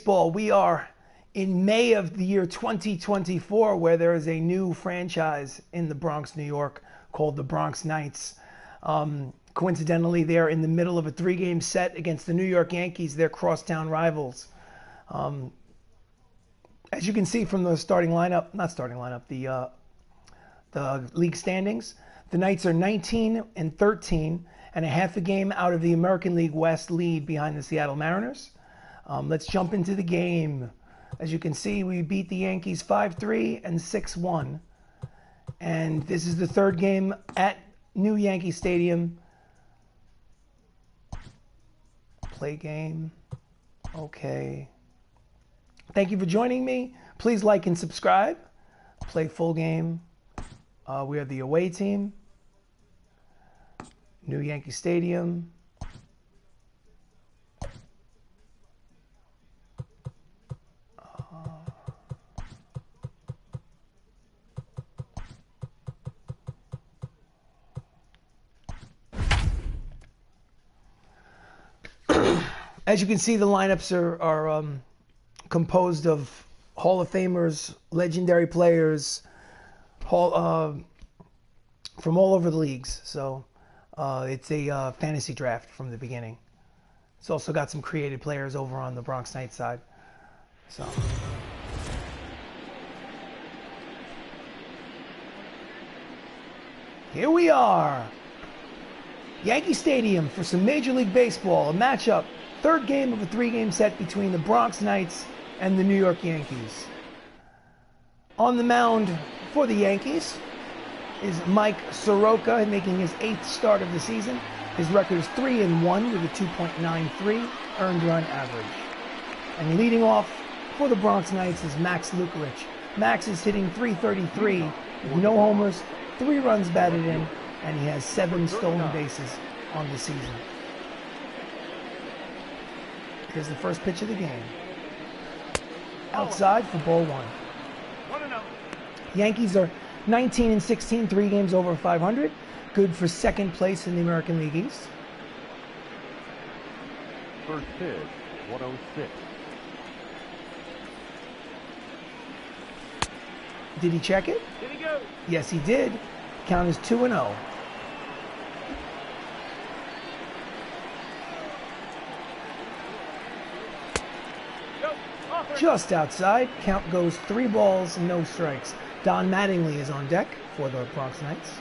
baseball. We are in May of the year 2024, where there is a new franchise in the Bronx, New York, called the Bronx Knights. Coincidentally, they're in the middle of a 3-game set against the New York Yankees. They're crosstown rivals. As you can see from the the league standings, the Knights are 19-13 and a half a game out of the American League West lead behind the Seattle Mariners. Let's jump into the game. As you can see, we beat the Yankees 5-3 and 6-1. And this is the third game at New Yankee Stadium. Play game. Okay. Thank you for joining me. Please like and subscribe. Play full game. We are the away team. New Yankee Stadium. As you can see, the lineups are composed of Hall of Famers, legendary players, from all over the leagues. So it's a fantasy draft from the beginning. It's also got some created players over on the Bronx Knights side. So here we are, Yankee Stadium for some Major League Baseball, a matchup. Third game of a 3-game set between the Bronx Knights and the New York Yankees. On the mound for the Yankees is Mike Soroka, making his 8th start of the season. His record is 3-1 with a 2.93 earned run average. And leading off for the Bronx Knights is Max Luklitch. Max is hitting .333 with no homers, 3 runs batted in, and he has 7 stolen bases on the season. Here's the first pitch of the game. Outside for ball 1. Yankees are 19-16, 3 games over 500. Good for second place in the American League East. First pitch, 106. Did he check it? Did he go? Yes, he did. Count is 2-0. Just outside. Count goes 3 balls, no strikes. Don Mattingly is on deck for the Bronx Knights.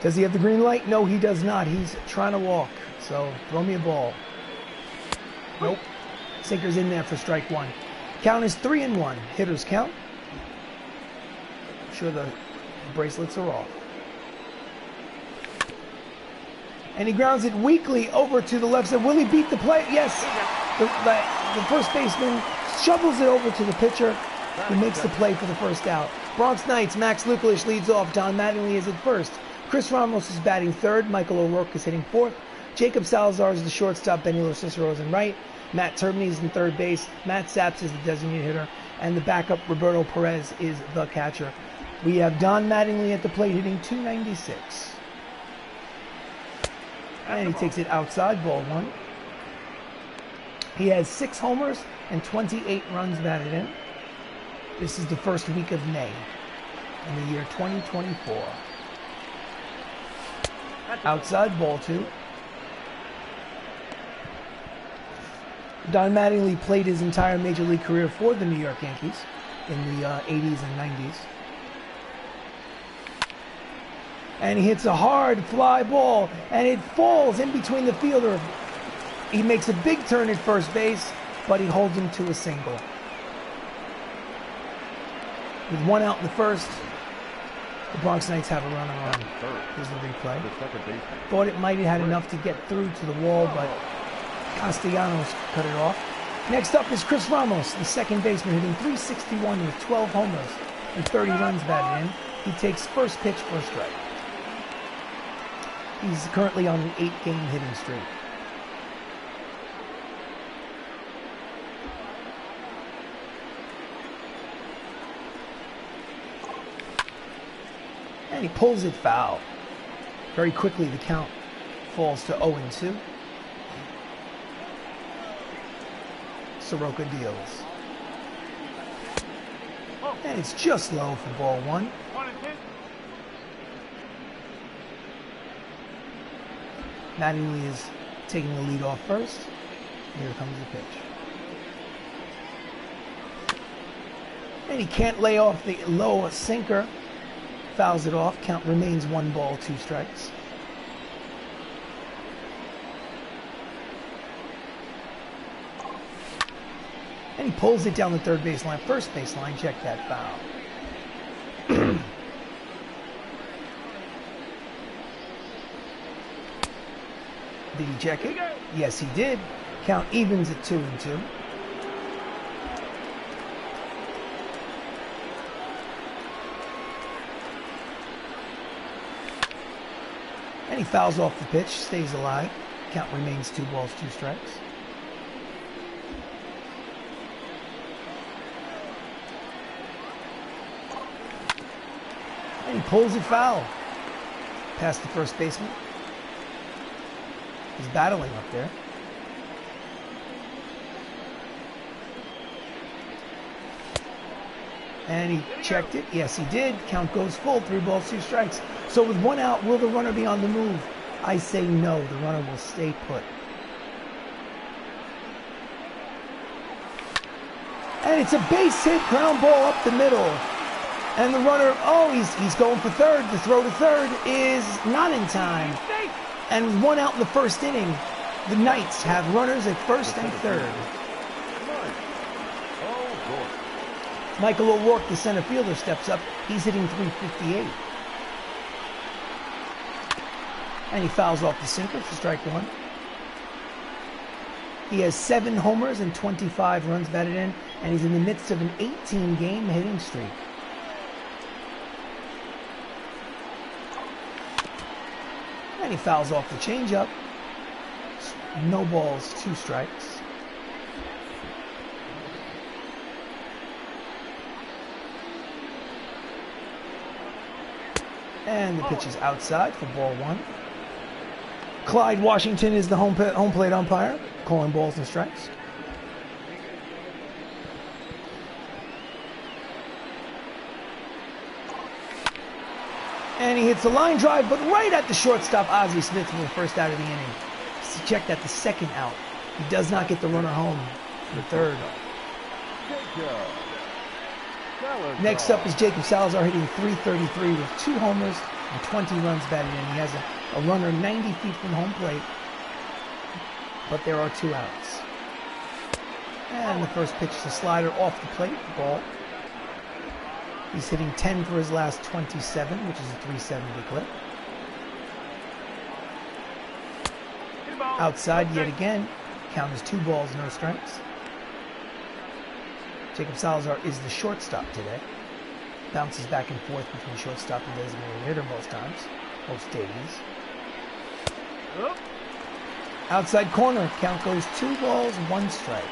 Does he have the green light? No, he does not. He's trying to walk. So throw me a ball. Nope. Sinker's in there for strike 1. Count is 3-1. Hitters count. I'm sure the bracelets are off. And he grounds it weakly over to the left side. Will he beat the play? Yes. The first baseman shovels it over to the pitcher, who makes the play for the first out. Bronx Knights, Max Luklitch leads off. Don Mattingly is at first. Chris Ramos is batting third. Michael O'Rourke is hitting fourth. Jacob Salazar is the shortstop. Benny LoCicero is in right. Matt Turbine is in third base. Matt Saps is the designated hitter. And the backup, Roberto Perez, is the catcher. We have Don Mattingly at the plate hitting .296. And he takes it outside, ball 1. He has 6 homers and 28 runs batted in. This is the first week of May in the year 2024. Outside, ball 2. Don Mattingly played his entire Major League career for the New York Yankees in the 80s and 90s. And he hits a hard fly ball, and it falls in between the fielder. He makes a big turn at first base, but he holds him to a single. With 1 out in the first, the Bronx Knights have a runner on. Here's the replay. Thought it might have had enough to get through to the wall, but Castellanos cut it off. Next up is Chris Ramos, the second baseman, hitting .361 with 12 homers and 30 runs batted in. He takes first pitch for a strike. He's currently on an 8-game hitting streak. And he pulls it foul. Very quickly, the count falls to 0-2. Soroka deals. And it's just low for ball one. Mattingly is taking the lead off first. Here comes the pitch. And he can't lay off the low sinker. Fouls it off. Count remains 1 ball, 2 strikes. And he pulls it down the third baseline, first baseline. Check that foul. Did he check it? Yes, he did. Count evens at 2-2. And he fouls off the pitch, stays alive. Count remains 2 balls, 2 strikes. And he pulls it foul. Past the first baseman. He's battling up there. And he checked it. Yes, he did. Count goes full. 3 balls, 2 strikes. So with 1 out, will the runner be on the move? I say no. The runner will stay put. And it's a base hit, ground ball up the middle. And the runner, he's going for third. The throw to third is not in time. And with 1 out in the first inning, the Knights have runners at first and third. Michael O'Rourke, the center fielder, steps up. He's hitting .358. And he fouls off the sinker for strike 1. He has 7 homers and 25 runs batted in, and he's in the midst of an 18-game hitting streak. And he fouls off the changeup. No balls, 2 strikes. And the pitch is outside for ball 1. Clyde Washington is the home plate umpire, calling balls and strikes. And he hits a line drive, but right at the shortstop, Ozzie Smith, for the first out of the inning. Check that, the second out. He does not get the runner home for the third. Next up is Jacob Salazar, hitting .333 with 2 homers and 20 runs batted in. He has a runner 90 feet from home plate, but there are 2 outs. And the first pitch is a slider off the plate, ball. He's hitting 10 for his last 27, which is a .370 clip. Outside yet again. Count is 2 balls, no strikes. Jacob Salazar is the shortstop today. Bounces back and forth between shortstop and designated hitter most times, most days. Outside corner, count goes 2 balls, 1 strike.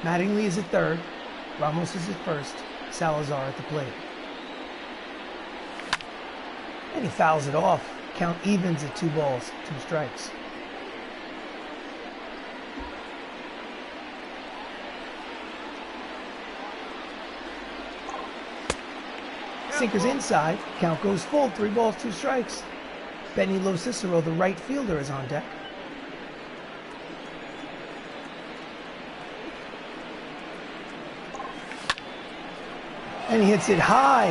Mattingly is at third. Ramos is at first. Salazar at the plate. And he fouls it off. Count evens at 2 balls, 2 strikes. Sinker's inside. Count goes full. 3 balls, 2 strikes. Benny LoCicero, the right fielder, is on deck. And he hits it high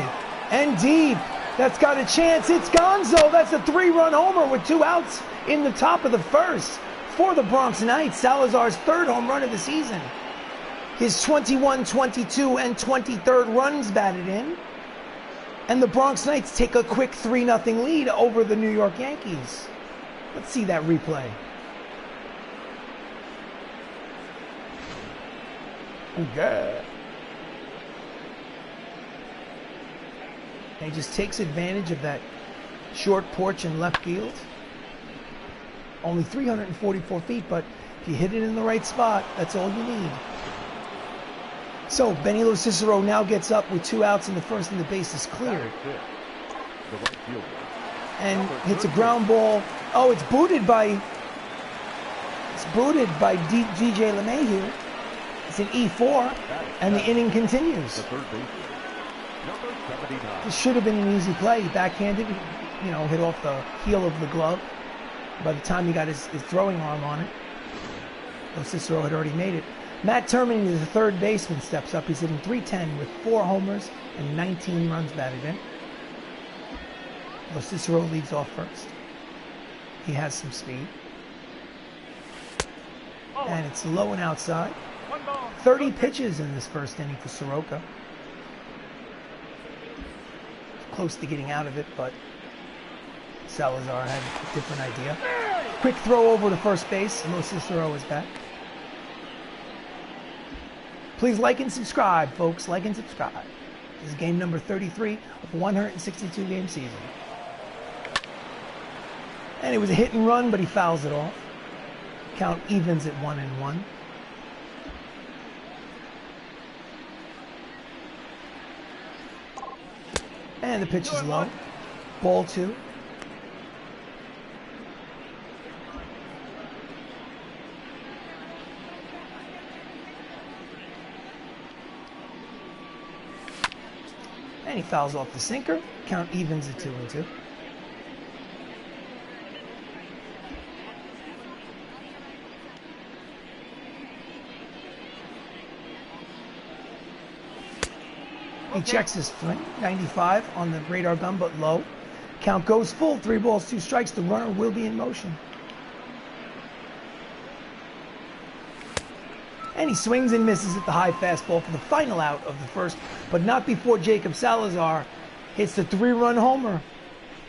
and deep. That's got a chance. It's Gonzo. That's a 3-run homer with 2 outs in the top of the first for the Bronx Knights. Salazar's 3rd home run of the season. His 21, 22, and 23rd runs batted in. And the Bronx Knights take a quick 3-0 lead over the New York Yankees. Let's see that replay. Okay. And he just takes advantage of that short porch in left field. Only 344 feet, but if you hit it in the right spot, that's all you need. So Benny LoCicero now gets up with 2 outs in the first, and the base is cleared. And hits a ground ball. Oh, it's booted by It's booted by DJ LeMahieu. It's an E4, and the inning continues. The third baseman, number 79. This should have been an easy play. He backhanded, you know, hit off the heel of the glove. By the time he got his throwing arm on it, LoCicero had already made it. Matt Termini, the third baseman, steps up. He's hitting .310 with 4 homers and 19 runs batted in. LoCicero leads off first. He has some speed. And it's low and outside. 30 pitches in this first inning for Soroka. Close to getting out of it, but Salazar had a different idea. Quick throw over to first base. LoCicero is back. Please like and subscribe, folks. Like and subscribe. This is game number 33 of a 162-game season. And it was a hit and run, but he fouls it off. Count evens at 1-1. And the pitch is low. Ball 2. And he fouls off the sinker. Count evens at 2-2. He checks his swing. 95 on the radar gun, but low. Count goes full. 3 balls, 2 strikes. The runner will be in motion. And he swings and misses at the high fastball for the final out of the first, but not before Jacob Salazar hits the 3-run homer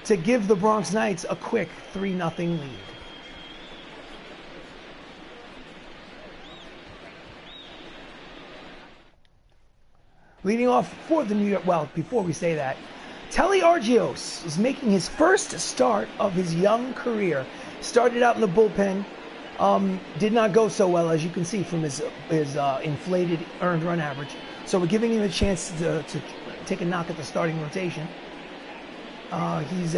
to give the Bronx Knights a quick 3-0 lead. Leading off for the New York, well, before we say that, Telly Argios is making his first start of his young career. Started out in the bullpen, did not go so well, as you can see from his inflated earned run average. So we're giving him a chance to take a knock at the starting rotation. He's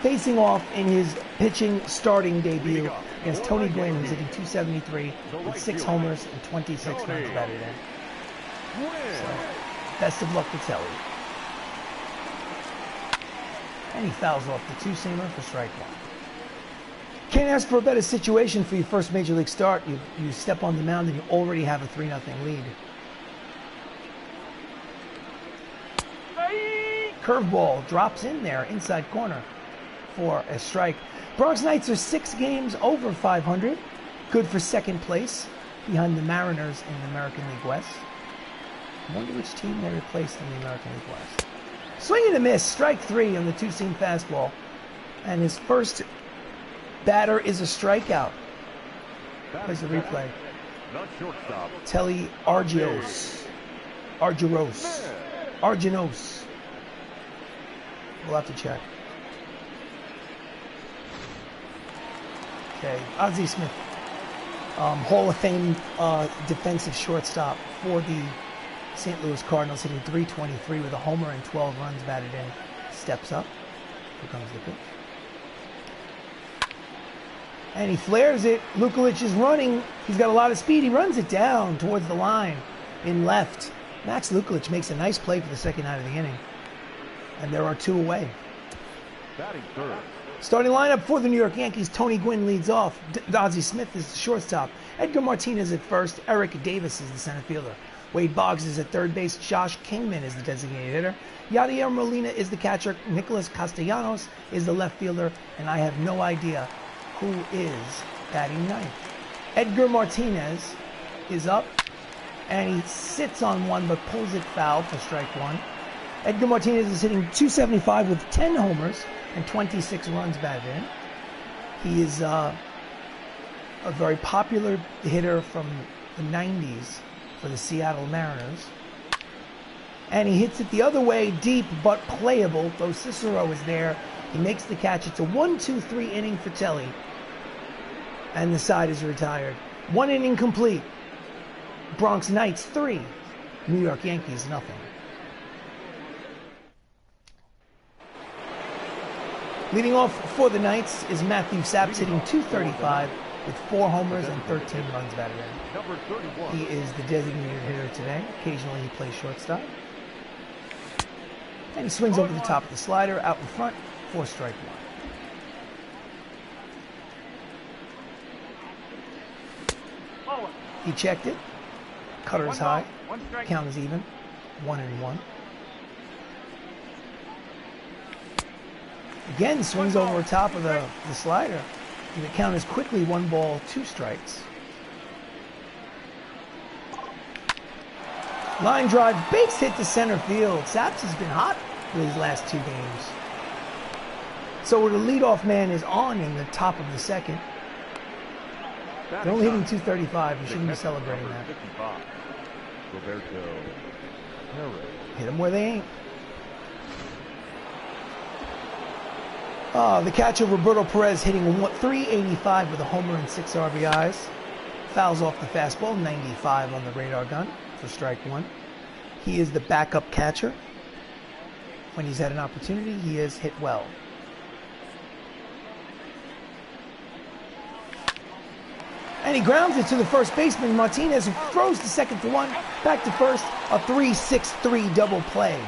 facing off in his pitching starting debut against Tony Gwynn, who's hitting .273 with 6 homers and 26 runs batted in. So, best of luck to Telly. And he fouls off the 2-seamer for strike 1. Can't ask for a better situation for your first major league start. You step on the mound and you already have a 3-0 lead. Curveball drops in there, inside corner for a strike. Bronx Knights are 6 games over 500. Good for second place behind the Mariners in the American League West. I wonder which team they replaced in the American League West. Swing and a miss, strike 3 on the 2-seam fastball. And his first batter is a strikeout. Here's the replay. Telly Argios. Arginos. We'll have to check. Okay, Ozzie Smith. Hall of Fame defensive shortstop for the St. Louis Cardinals, hitting .323 with a homer and 12 runs batted in. Steps up. Here comes the pitch. And he flares it. Luklitch is running. He's got a lot of speed. He runs it down towards the line in left. Max Luklitch makes a nice play for the second out of the inning. And there are 2 away. Batting third. Starting lineup for the New York Yankees, Tony Gwynn leads off. Ozzie Smith is the shortstop. Edgar Martinez at first. Eric Davis is the center fielder. Wade Boggs is at third base. Josh Kingman is the designated hitter. Yadier Molina is the catcher. Nicholas Castellanos is the left fielder. And I have no idea who is batting ninth. Edgar Martinez is up. And he sits on one but pulls it foul for strike 1. Edgar Martinez is hitting .275 with 10 homers and 26 runs batted in. He is a very popular hitter from the 90s for the Seattle Mariners. And he hits it the other way, deep but playable. LoCicero is there. He makes the catch. It's a 1-2-3 inning for Telly. And the side is retired. 1 inning complete. Bronx Knights 3. New York Yankees nothing. Leading off for the Knights is Matthew Saps, hitting .235 with 4 homers and 13 runs batted in. Number 31. He is the designated hitter today. Occasionally he plays shortstop. And he swings over the top of the slider, out in front, for strike 1. He checked it. Cutter is high. Count is even. 1-1. Again, swings over the top of the slider. And the count is quickly 1 ball, 2 strikes. Line drive, base hit to center field. Saps has been hot for these last 2 games. So the leadoff man is on in the top of the second. They're only hitting .235. You shouldn't be celebrating that. Hit them where they ain't. The catcher Roberto Perez hitting .385 with a homer and 6 RBIs. Fouls off the fastball, 95 on the radar gun for strike 1. He is the backup catcher. When he's had an opportunity, he has hit well. And he grounds it to the first baseman, Martinez, who throws to second for 1, back to first, a 3-6-3 double play.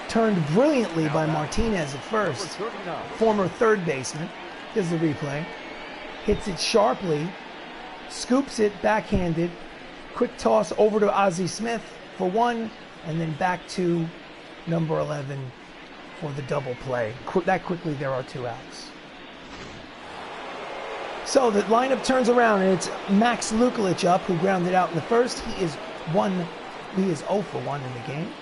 Turned brilliantly by Martinez at first. Former third baseman. Here's the replay. Hits it sharply. Scoops it backhanded. Quick toss over to Ozzie Smith for 1. And then back to number 11 for the double play. That quickly there are 2 outs. So the lineup turns around and it's Max Luklitch up, who grounded out in the first. He is 0 for 1 in the game.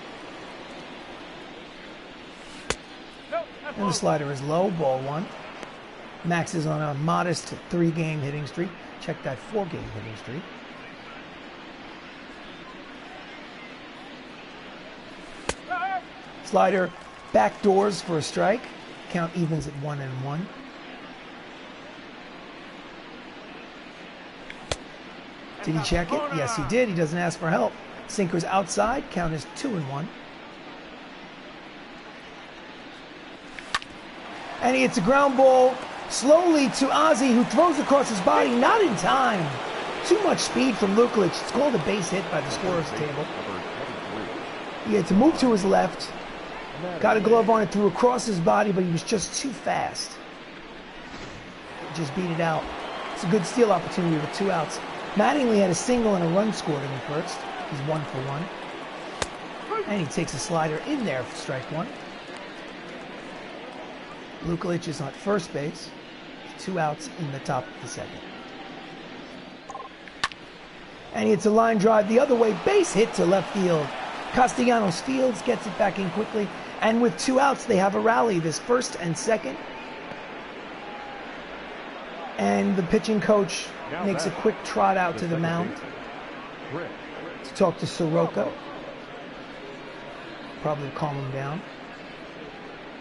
And the slider is low, ball 1. Max is on a modest 3-game hitting streak. Check that 4-game hitting streak. Slider backdoors for a strike. Count evens at 1-1. Did he check it? Yes, he did. He doesn't ask for help. Sinker's outside. Count is 2-1. And he hits a ground ball slowly to Ozzie, who throws across his body, not in time. Too much speed from Luklitch. It's called a base hit by the scorer's table. He had to move to his left. Got a glove on it, threw across his body, but he was just too fast. Just beat it out. It's a good steal opportunity with 2 outs. Mattingly had a single and a run scored in the first. He's 1 for 1. And he takes a slider in there for strike 1. Luklitch is on first base. 2 outs in the top of the second. And it's a line drive the other way. Base hit to left field. Castellanos Fields gets it back in quickly. And with 2 outs, they have a rally, this first and second. And the pitching coach makes a quick trot out to the mound to talk to Soroka. Probably calm him down.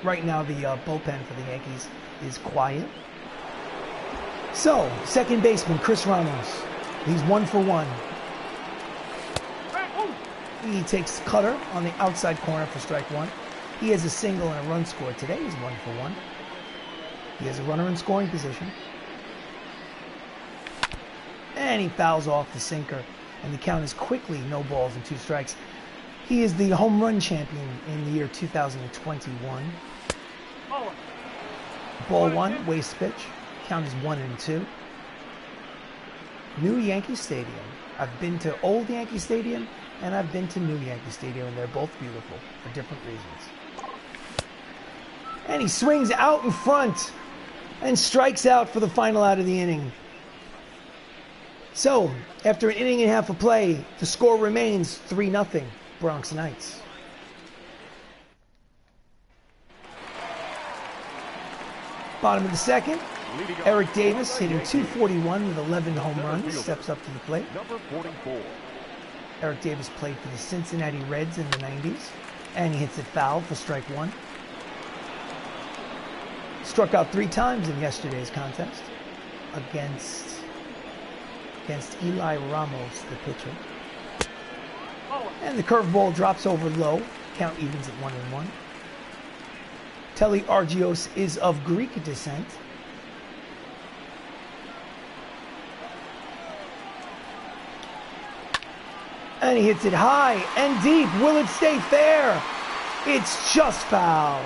Right now, the bullpen for the Yankees is quiet. So, second baseman, Chris Ramos. He's 1 for 1. He takes cutter on the outside corner for strike 1. He has a single and a run scored today. He's 1 for 1. He has a runner in scoring position. And he fouls off the sinker. And the count is quickly no balls and 2 strikes. He is the home run champion in the year 2021. Ball 1, waste pitch. Count is 1-2. New Yankee Stadium. I've been to old Yankee Stadium and I've been to new Yankee Stadium, and they're both beautiful for different reasons. And he swings out in front and strikes out for the final out of the inning. So, after an inning and a half of play, the score remains 3-0, Bronx Knights. Bottom of the second, Eric Davis hitting .241 with 11 home runs, steps up to the plate. Number 44. Eric Davis played for the Cincinnati Reds in the 90s, and he hits it foul for strike 1. Struck out 3 times in yesterday's contest against Eli Ramos, the pitcher. And the curveball drops over low. Count evens at 1-1. ttRPG is of Greek descent. And he hits it high and deep. Will it stay fair? It's just foul.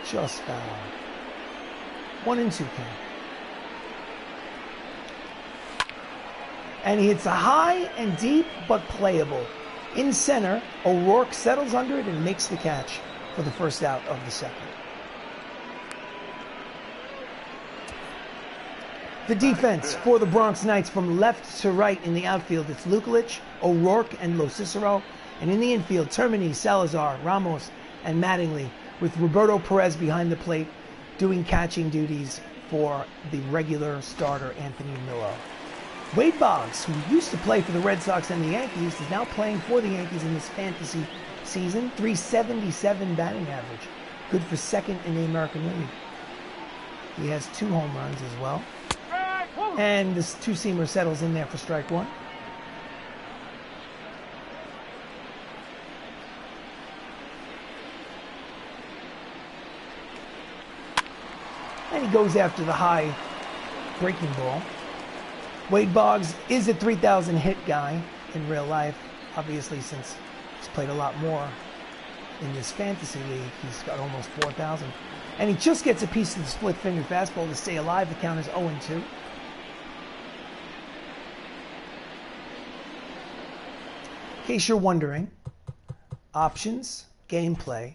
Just foul. 1-2 count. And he hits a high and deep, but playable. In center, O'Rourke settles under it and makes the catch for the first out of the second. The defense for the Bronx Knights from left to right in the outfield, it's Luklitch, O'Rourke, and LoCicero. And in the infield, Termini, Salazar, Ramos, and Mattingly, with Roberto Perez behind the plate doing catching duties for the regular starter, Anthony Miller. Wade Boggs, who used to play for the Red Sox and the Yankees, is now playing for the Yankees in this fantasy season. .377 batting average. Good for second in the American League. He has 2 home runs as well. And this two-seamer settles in there for strike 1. And he goes after the high breaking ball. Wade Boggs is a 3,000 hit guy in real life, obviously, since he's played a lot more in this fantasy league. He's got almost 4,000. And he just gets a piece of the split-finger fastball to stay alive. The count is 0-2. In case you're wondering, options, gameplay.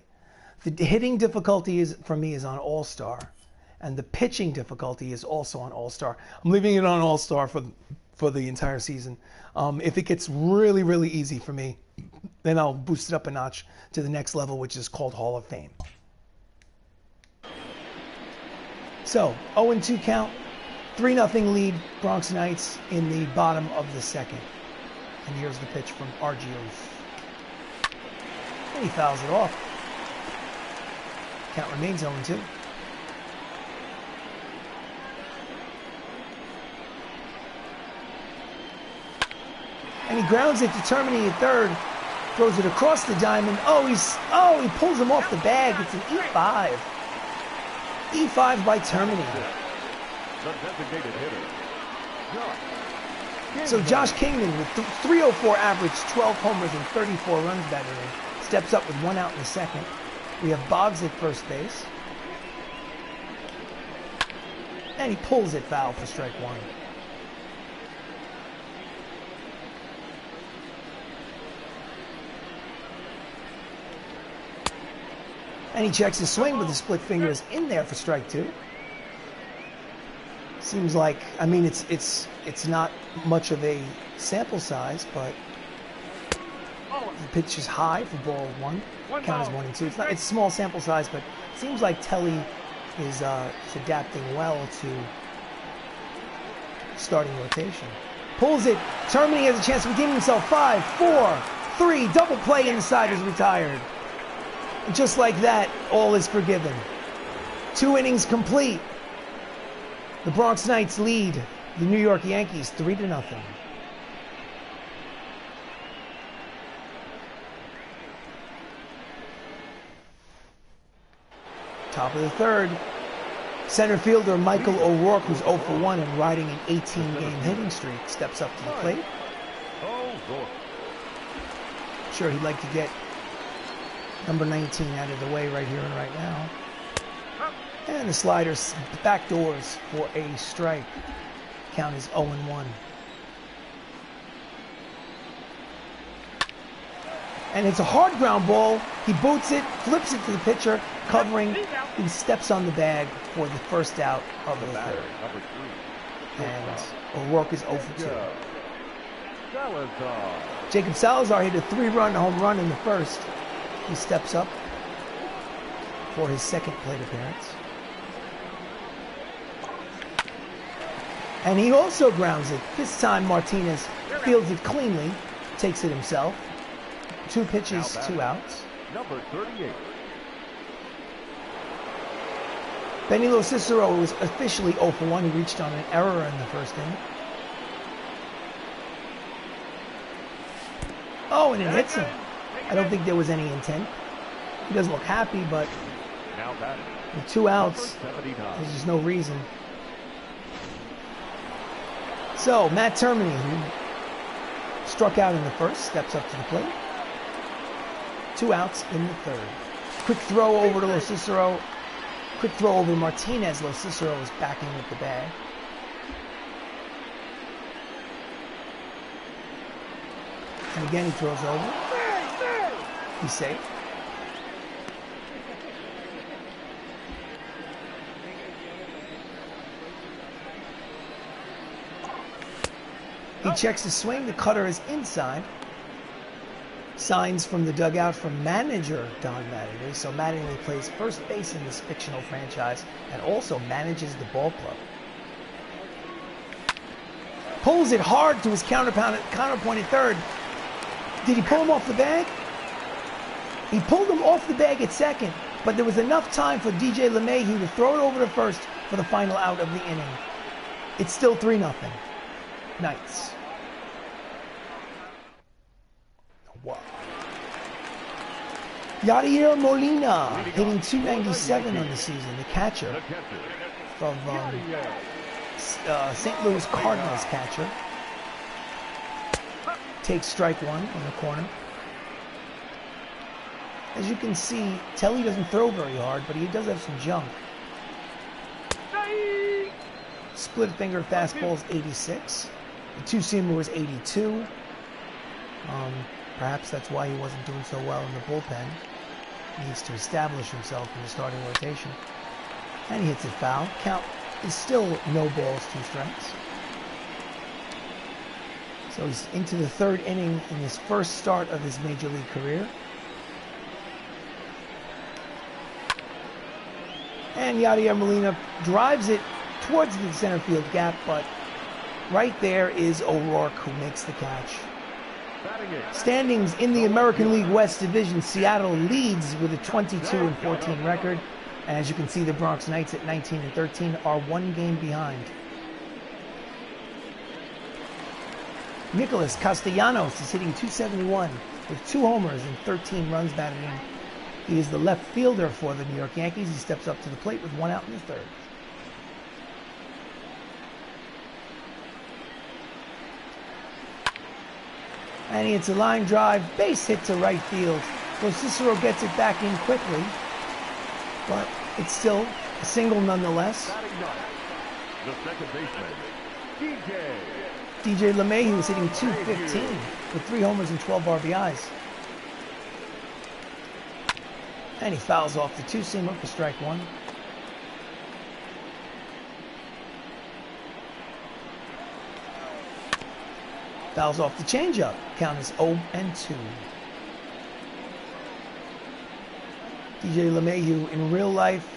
The hitting difficulty for me is on All-Star. And the pitching difficulty is also on All-Star. I'm leaving it on All-Star for the entire season. If it gets really, really easy for me, then I'll boost it up a notch to the next level, which is called Hall of Fame. So, 0-2 count, 3-0 lead, Bronx Knights in the bottom of the second. And here's the pitch from RGOs. And he fouls it off. Count remains 0-2. And he grounds it to Termini at third. Throws it across the diamond. He pulls him off the bag. It's an E5. E5 by Termini. The designated hitter. So Josh Kingman with 304 average, 12 homers and 34 runs batted in, steps up with 1 out in the second. We have Boggs at first base. And he pulls it foul for strike 1. And he checks his swing with the split fingers in there for strike 2. Seems like, I mean, it's not much of a sample size, but the pitch is high for ball 1. Count is 1-2. It's small sample size, but it seems like Telly is adapting well to starting rotation. Pulls it. Termini has a chance to redeem himself. 5, 4, 3. Double play inside is retired. And just like that, all is forgiven. 2 innings complete. The Bronx Knights lead the New York Yankees 3-0. Top of the third. Center fielder Michael O'Rourke, who's 0 for 1 and riding an 18-game hitting streak, steps up to the plate. Sure, he'd like to get number 19 out of the way right here and right now. And the sliders backdoors for a strike. Count is 0-1. And it's a hard ground ball. He boots it, flips it to the pitcher, covering. He steps on the bag for the first out of the third. And O'Rourke is 0 for 2. Jacob Salazar hit a 3-run home run in the first. He steps up for his second plate appearance. And he also grounds it. This time Martinez fields it cleanly, takes it himself. 2 pitches, 2 outs. Number 38. Benny LoCicero was officially 0 for 1. He reached on an error in the first inning. Oh, and it hits him. I don't think there was any intent. He doesn't look happy, but Now batting. with 2 outs, Number 79. there's just no reason. So, Matt Termini, who struck out in the first, steps up to the plate. 2 outs in the third. Quick throw over to LoCicero. Quick throw over to Martinez. LoCicero is backing with the bag. And again, he throws over. He's safe. He checks the swing. The cutter is inside. Signs from the dugout from manager Don Mattingly. So Mattingly plays first base in this fictional franchise and also manages the ball club. Pulls it hard to his counterpoint at third. Did he pull him off the bag? He pulled him off the bag at second, but there was enough time for DJ LeMahieu to throw it over to first for the final out of the inning. It's still 3-0. Knights. Wow. Yadier Molina hitting .297 on the season, the catcher The catcher. from St. Louis Cardinals catcher. Takes strike one in the corner. As you can see, Telly doesn't throw very hard, but he does have some junk. Split finger fastball is 86. The two-seamer was 82. Perhaps that's why he wasn't doing so well in the bullpen. He needs to establish himself in the starting rotation. And he hits it foul. Count is still no balls, 2 strikes. So he's into the third inning in his first start of his major league career. And Yadier Molina drives it towards the center field gap, but right there is O'Rourke who makes the catch. Standings in the American League West Division, Seattle leads with a 22-14 record. And as you can see, the Bronx Knights at 19-13 are 1 game behind. Nicholas Castellanos is hitting .271 with 2 homers and 13 runs batted in. He is the left fielder for the New York Yankees. He steps up to the plate with 1 out in the third. And he hits a line drive, base hit to right field. LoCicero gets it back in quickly, but it's still a single nonetheless. The second baseman, DJ LeMahieu is hitting .215 with 3 homers and 12 RBIs. And he fouls off the two-seamer for strike 1. Fouls off the changeup. Count is 0-2. DJ LeMahieu in real life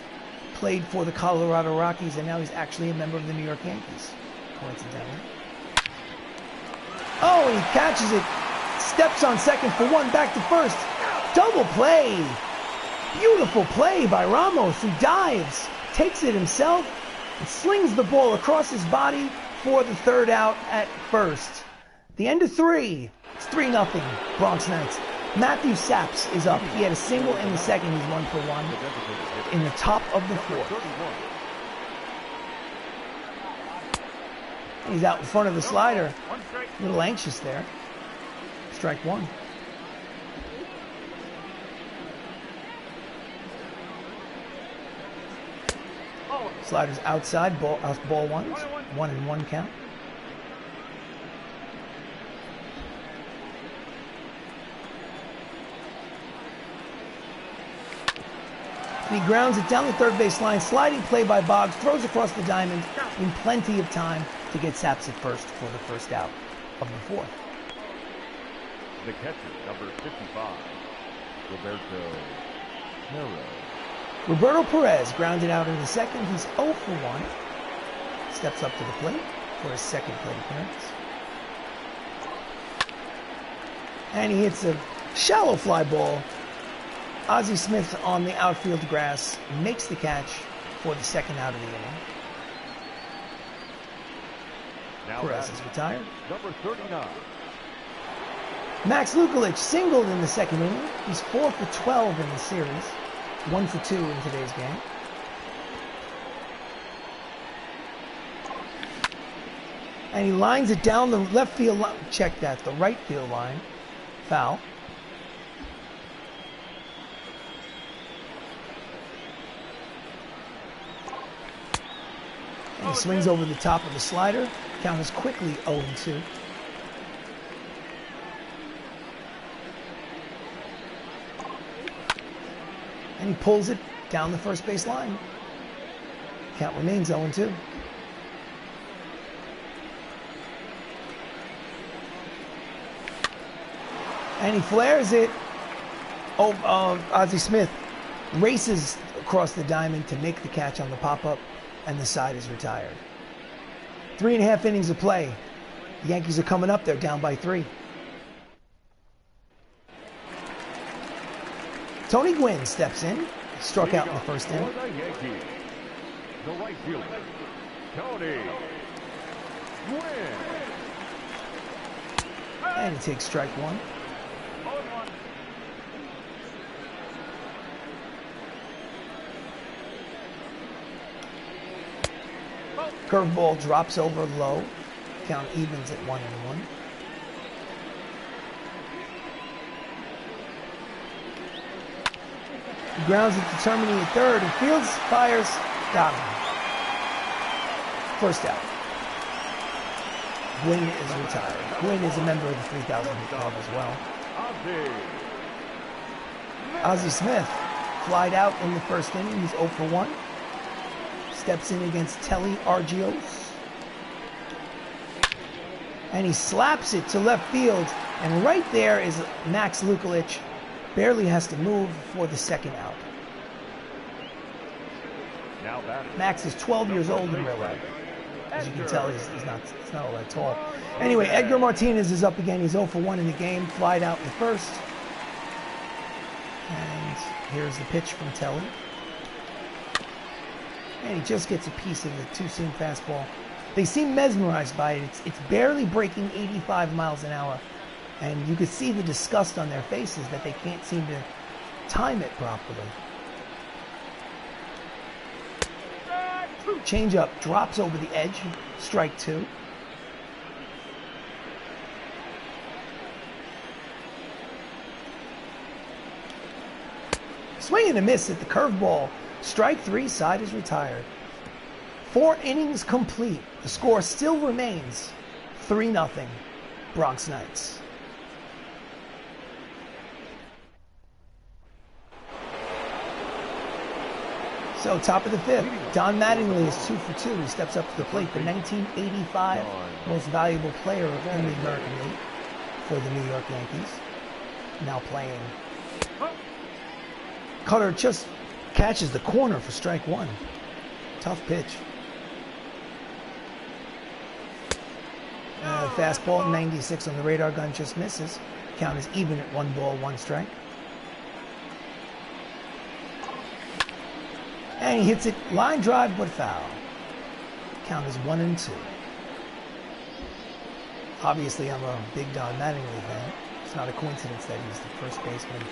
played for the Colorado Rockies, and now he's actually a member of the New York Yankees, coincidentally. Oh, and he catches it. Steps on second for 1, back to first. Double play. Beautiful play by Ramos, who dives, takes it himself, and slings the ball across his body for the third out at first. The end of 3. It's 3-0 Bronx Knights. Matthew Saps is up. He had a single in the second. He's 1 for 1 in the top of the 4th. He's out in front of the slider. A little anxious there. Strike 1. Sliders outside, ball 1. 1-1 count. And he grounds it down the third base line. Sliding play by Boggs, throws across the diamond in plenty of time to get Saps at first for the first out of the 4th. The catcher, number 55, Roberto Perez grounded out in the second. He's 0 for 1. Steps up to the plate for his second plate appearance. And he hits a shallow fly ball. Ozzie Smith on the outfield grass makes the catch for the second out of the inning. Now Perez is retired. Number 39. Max Luklitch singled in the second inning. He's 4 for 12 in the series. 1 for 2 in today's game. And he lines it down the left field line. Check that, the right field line. Foul. And he swings over the top of the slider. Count is quickly 0-2. And he pulls it down the first base line. Count remains 0-2. And he flares it. Ozzie Smith races across the diamond to make the catch on the pop-up, and the side is retired. 3.5 innings of play. The Yankees are coming up. They're down by 3. Tony Gwynn steps in. Struck out in the first inning. The right fielder, Tony Gwynn. And he takes strike 1. Curveball drops over low. Count evens at 1-1. He grounds it to terminate at third. He fields, fires, got him. First out. Gwynn is retired. Gwynn is a member of the 3,000 club as well. Ozzie Smith flied out in the first inning. He's 0 for 1. Steps in against Telly Argios. And he slaps it to left field. And right there is Max Luklitch. Barely has to move for the second out. Max is 12 years old in real life. As you can tell, he's not all that tall. Anyway, Edgar Martinez is up again. He's 0 for 1 in the game. Flied out in the first. And here's the pitch from Telly. And he just gets a piece of the two-seam fastball. They seem mesmerized by it. It's barely breaking 85 miles an hour. And you could see the disgust on their faces that they can't seem to time it properly. Changeup drops over the edge. Strike 2. Swing and a miss at the curveball. Strike 3, side is retired. 4 innings complete. The score still remains 3-0 Bronx Knights. So, top of the 5th, Don Mattingly is 2 for 2. He steps up to the plate, the 1985 most valuable player in the American League for the New York Yankees. Now playing. Cutter just catches the corner for strike 1. Tough pitch. Fastball, 96 on the radar gun, just misses. Count is even at 1 ball, 1 strike. And he hits it line drive, but foul. Count is 1-2. Obviously, I'm a big Don Mattingly fan. It's not a coincidence that he's the first baseman.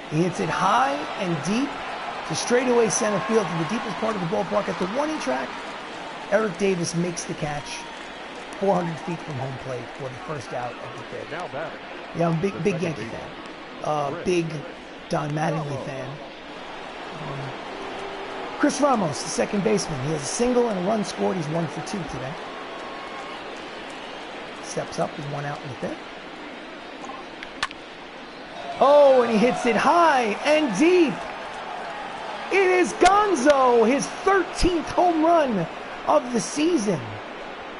He hits it high and deep to straightaway center field to the deepest part of the ballpark at the warning track. Eric Davis makes the catch 400 feet from home plate for the first out of the 5th. Yeah, I'm a big Yankee fan. Big Don Mattingly fan. Chris Ramos, the second baseman. He has a single and a run scored. He's 1 for 2 today. Steps up with 1 out in the 5th. Oh, and he hits it high and deep. It is Gonzo, his 13th home run of the season.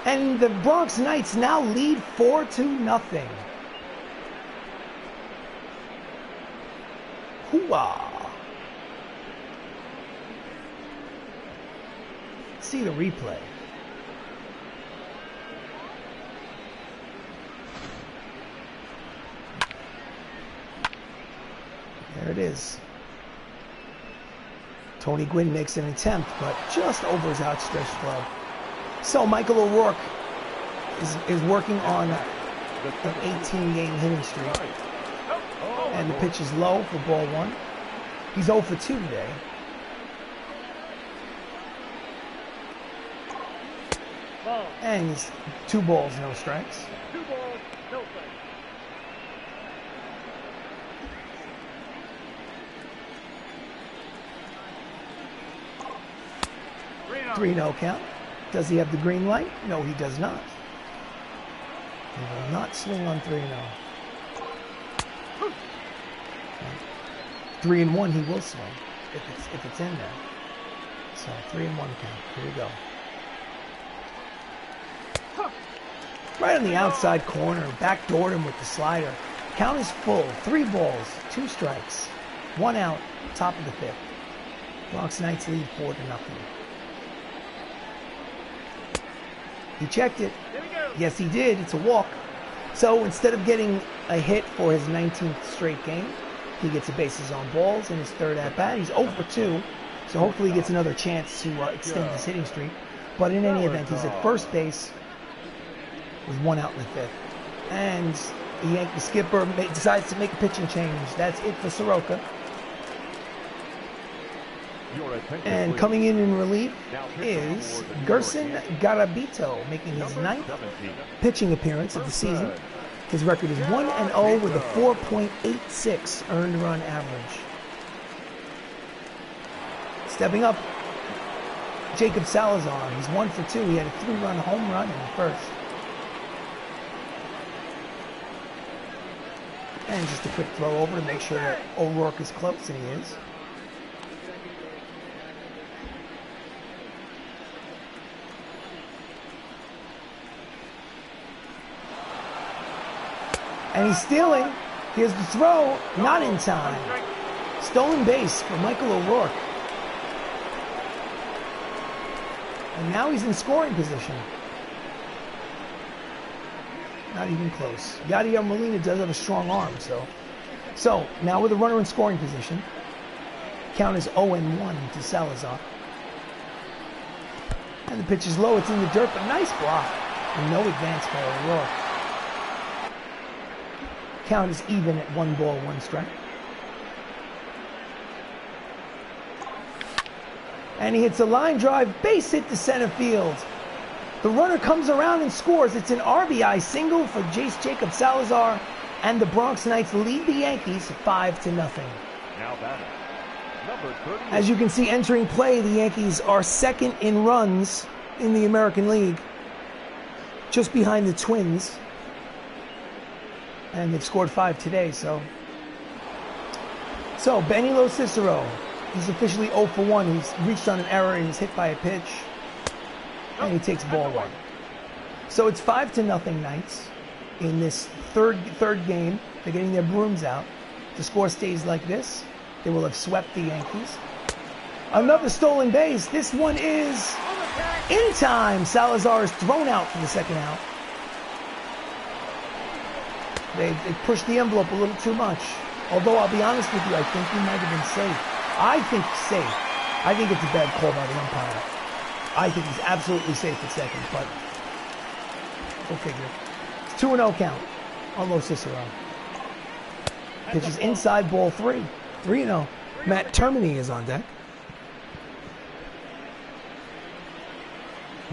And the Bronx Knights now lead 4-0. Hooah. See the replay. There it is. Tony Gwynn makes an attempt, but just over his outstretched glove. So Michael O'Rourke is working on an 18-game hitting streak. And the pitch is low for ball 1. He's 0 for 2 today. And he's 2 balls, no strikes. 2 balls, no strikes. 3-0 count. Does he have the green light? No, he does not. He will not swing on 3-0. 3-1 he will swing if it's in there. So 3-1 count. Here we go. Right on the outside corner, backdoored him with the slider. Count is full. 3 balls, 2 strikes, 1 out, top of the 5th. Bronx Knights lead 4-0. He checked it. Yes, he did. It's a walk. So instead of getting a hit for his 19th straight game, he gets a bases on balls in his 3rd at-bat. He's 0 for 2, so hopefully he gets another chance to extend his hitting streak. But in any event, he's at first base with 1 out in the 5th. And the skipper decides to make a pitching change. That's it for Soroka. And coming in relief is Gerson Garabito, making his 9th pitching appearance of the season. His record is 1-0 with a 4.86 earned run average. Stepping up, Jacob Salazar. He's 1 for 2. He had a 3-run home run in the first. And just a quick throw over to make sure that O'Rourke is close, and he is. And he's stealing. Here's the throw, not in time. Stolen base for Michael O'Rourke. And now he's in scoring position. Not even close. Yadier Molina does have a strong arm, so now with a runner in scoring position, count is 0-1 to Salazar. And the pitch is low, it's in the dirt, but nice block. And no advance by O'Rourke. Count is even at 1 ball, 1 strike. And he hits a line drive, base hit to center field. The runner comes around and scores. It's an RBI single for Jacob Salazar, and the Bronx Knights lead the Yankees 5-0. Now batting, number 30. As you can see entering play, the Yankees are 2nd in runs in the American League, just behind the Twins. And they've scored 5 today, so Benny LoCicero, he's officially 0 for 1. He's reached on an error and he's hit by a pitch. And he takes ball 1. So it's 5-0 Knights in this third game. They're getting their brooms out. If the score stays like this, they will have swept the Yankees. Another stolen base. This one is in time. Salazar is thrown out for the 2nd out. They pushed the envelope a little too much. Although, I'll be honest with you, I think he might have been safe. I think safe. I think it's a bad call by the umpire. I think he's absolutely safe at 2nd, but go figure. It's 2-0 count on LoCicero. Pitch is inside ball 3. 3-0. Matt Termini is on deck.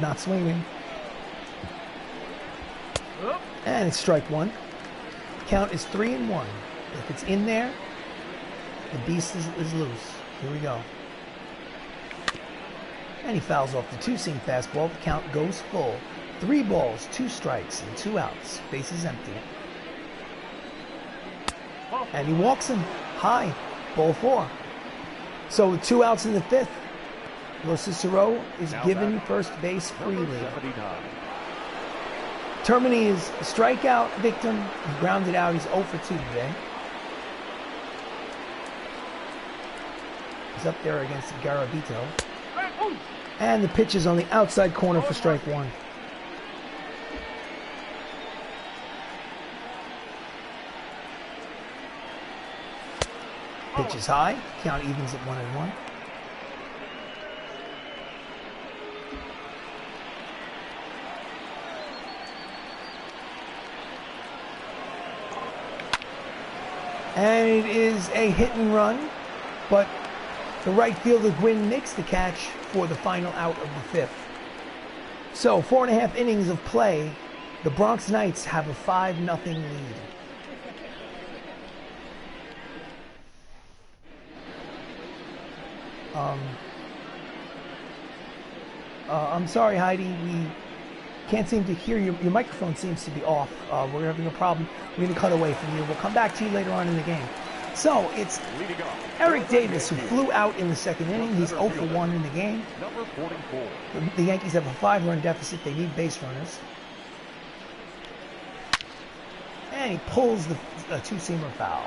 Not swinging. And it's strike 1. Count is 3-1. If it's in there, the beast is loose. Here we go. And he fouls off the 2-seam fastball. The count goes full. 3 balls, 2 strikes, and 2 outs. Base is empty. And he walks him high. Ball 4. So with 2 outs in the 5th, LoCicero is given first base freely. Termini is a strikeout victim. He grounded out. He's 0 for 2 today. He's up there against Garabito. And the pitch is on the outside corner for strike 1. Pitch is high. Count evens at 1-1. And it is a hit and run, but the right fielder Gwynn makes the catch for the final out of the fifth. So 4.5 innings of play, the Bronx Knights have a 5-0 lead. I'm sorry, Heidi, we can't seem to hear you. Your microphone seems to be off. We're having a problem. We're going to cut away from you. We'll come back to you later on in the game. So it's Eric Davis who flew out in the second inning. He's 0 for 1 in the game. Number 44. The Yankees have a 5-run deficit. They need base runners. And he pulls the two-seamer foul.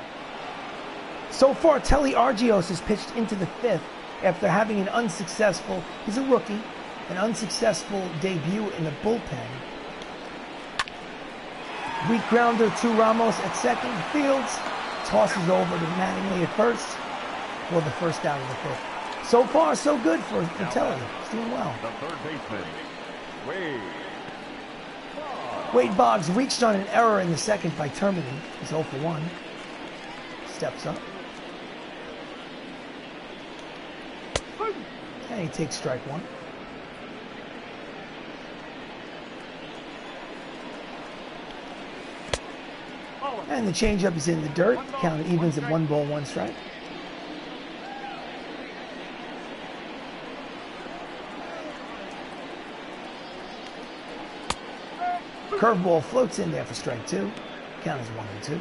So far, Telly Argios has pitched into the fifth after having an unsuccessful, he's a rookie, an unsuccessful debut in the bullpen. Weak grounder to Ramos at second. Fields tosses over to Mattingly at first for the first out of the fifth. So far, so good for Telly. He's doing well. The third baseman, Wade Boggs reached on an error in the second by terminating. He's 0 for 1. Steps up. And he takes strike one. And the changeup is in the dirt. Count evens at 1 ball, 1 strike. Curveball floats in there for strike 2. Count is 1 and 2.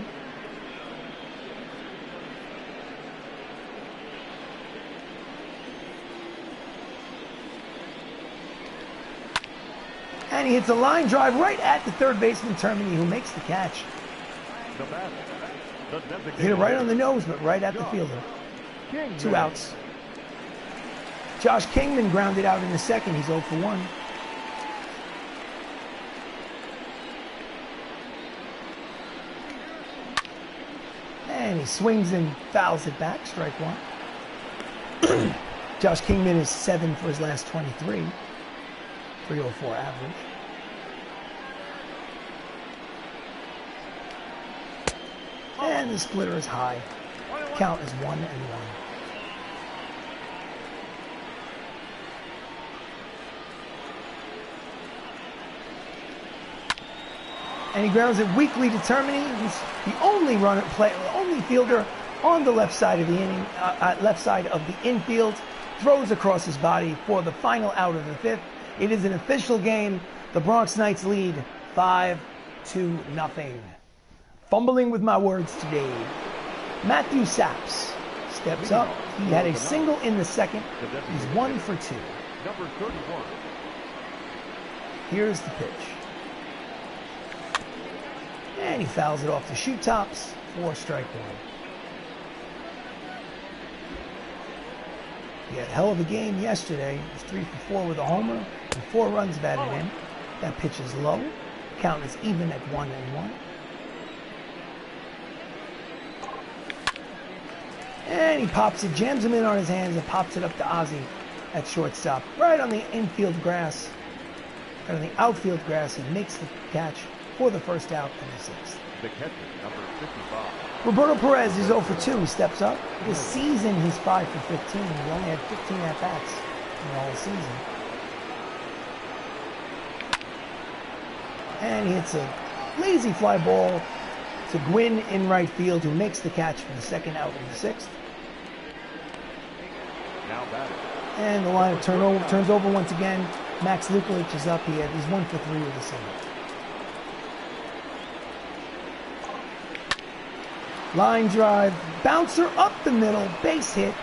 And he hits a line drive right at the third baseman Termini, who makes the catch. Hit it right on the nose, but right at the fielder. 2 outs. Josh Kingman grounded out in the second. He's 0 for 1. And he swings and fouls it back. Strike 1. Josh Kingman is 7 for his last 23. 304 average. And the splitter is high. Count is 1 and 1. And he grounds it weakly to Termini, who's the only only fielder on the left side of the inning, left side of the infield. Throws across his body for the final out of the fifth. It is an official game. The Bronx Knights lead 5-0. Fumbling with my words today. Matthew Saps steps up. He had a single in the second. He's 1 for 2. Number 31. Here's the pitch. And he fouls it off the shoe tops for strike 1. He had a hell of a game yesterday. He was 3 for 4 with a homer and 4 runs batted in. That pitch is low. Count is even at 1 and 1. And he pops it, jams him in on his hands, and pops it up to Ozzie at shortstop. Right on the infield grass, right on the outfield grass. He makes the catch for the first out in the sixth. The catcher, number 55. Roberto Perez is 0 for 2. He steps up. This season, he's 5 for 15. He only had 15 at-bats in the whole season. And he hits a lazy fly ball to Gwynn in right field, who makes the catch for the second out in the sixth. Now batting. And the lineup turns over once again. Max Luklitch is up. He's 1 for 3 with a single. Line drive, bouncer up the middle, base hit.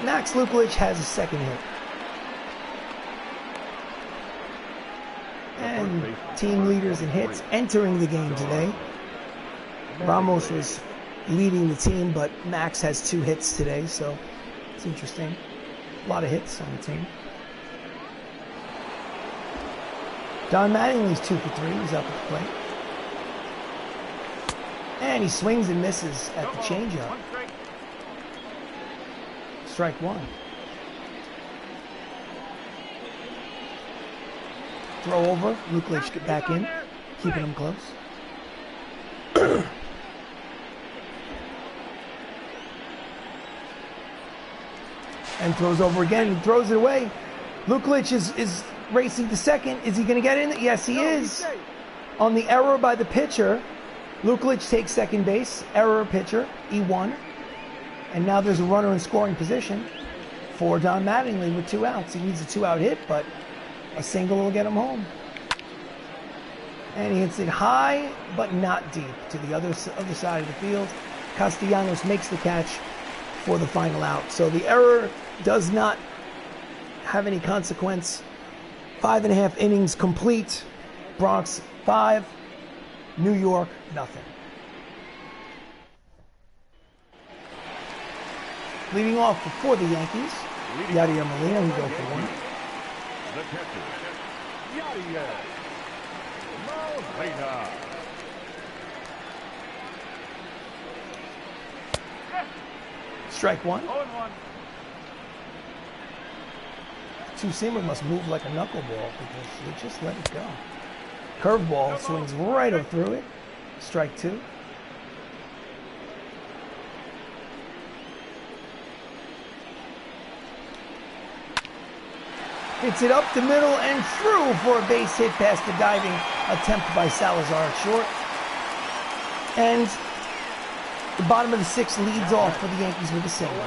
Max Luklitch has a second hit. And team leaders in hits entering the game today. Ramos was leading the team, but Max has 2 hits today, so it's interesting. A lot of hits on the team. Don Mattingly's 2 for 3. He's up at the plate. And he swings and misses at the changeup. Strike 1. Throw over. Luklitch get back in, keeping him close. And throws over again. He throws it away. Luklitch is racing to second. Is he going to get in? Yes, he is. On the error by the pitcher, Luklitch takes second base. Error pitcher, E1. And now there's a runner in scoring position for Don Mattingly with 2 outs. He needs a 2-out hit, but a single will get him home. And he hits it high, but not deep, to the other side of the field. Castellanos makes the catch for the final out. So the error does not have any consequence. 5.5 innings complete. Bronx 5, New York nothing. Leading off for the Yankees, Yadier Molina, who go for 1. The catcher, Yadier Molina. Strike 1. 0-1. Two-seamer must move like a knuckleball because they just let it go. Curveball swings right up through it. Strike 2. Hits it up the middle and through for a base hit past the diving attempt by Salazar at short. And the bottom of the 6th leads off for the Yankees with a single.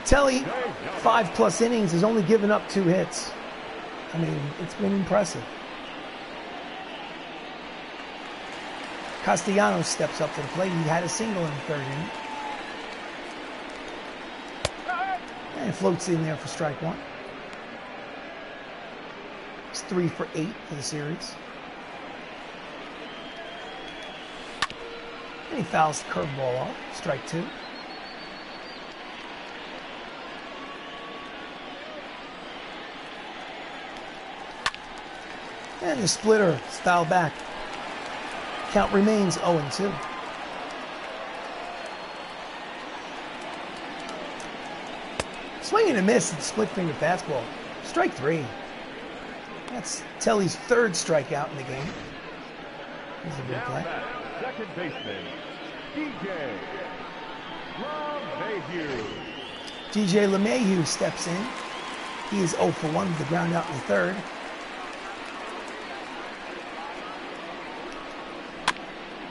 Telly, 5+ innings, has only given up 2 hits. I mean, it's been impressive. Castellanos steps up to the plate. He had a single in the 3rd inning. And floats in there for strike 1. It's 3 for 8 for the series. And he fouls the curveball off. Strike 2. And the splitter is fouled back. Count remains 0-2. Swing and a miss at the split finger fastball. Strike 3. That's Telly's 3rd strikeout in the game. Here's a big play. Second baseman, DJ LeMahieu. DJ LeMahieu steps in. He is 0 for 1 with the ground out in the 3rd.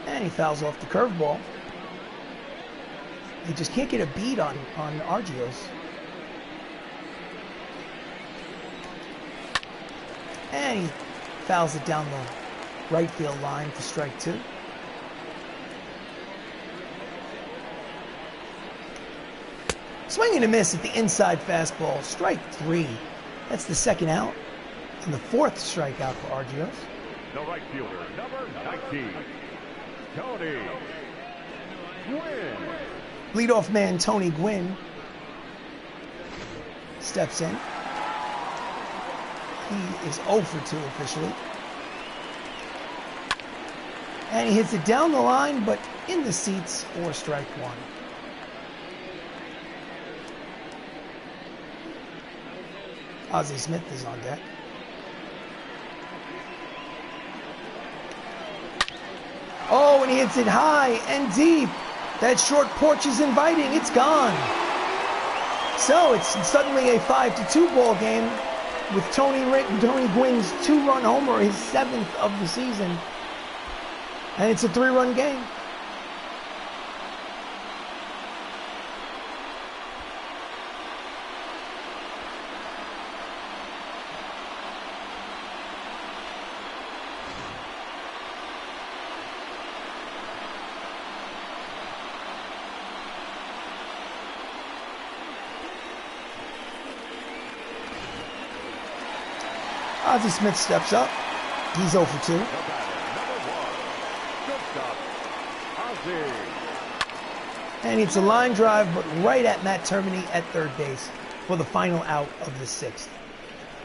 And he fouls off the curveball. He just can't get a beat on Argios. And he fouls it down the right field line for strike 2. Swing and a miss at the inside fastball. Strike 3. That's the 2nd out. And the 4th strikeout for Argios. The right fielder, number 19, Tony Gwynn. Leadoff man Tony Gwynn steps in. He is 0 for 2 officially. And he hits it down the line, but in the seats for strike 1. Ozzie Smith is on deck. Oh, and he hits it high and deep. That short porch is inviting. It's gone. So it's suddenly a 5-2 ball game with Tony Gwynn's 2-run homer, his 7th of the season. And it's a 3-run game. Ozzie Smith steps up. He's 0 for 2. And it's a line drive, but right at Matt Termini at 3rd base for the final out of the 6th.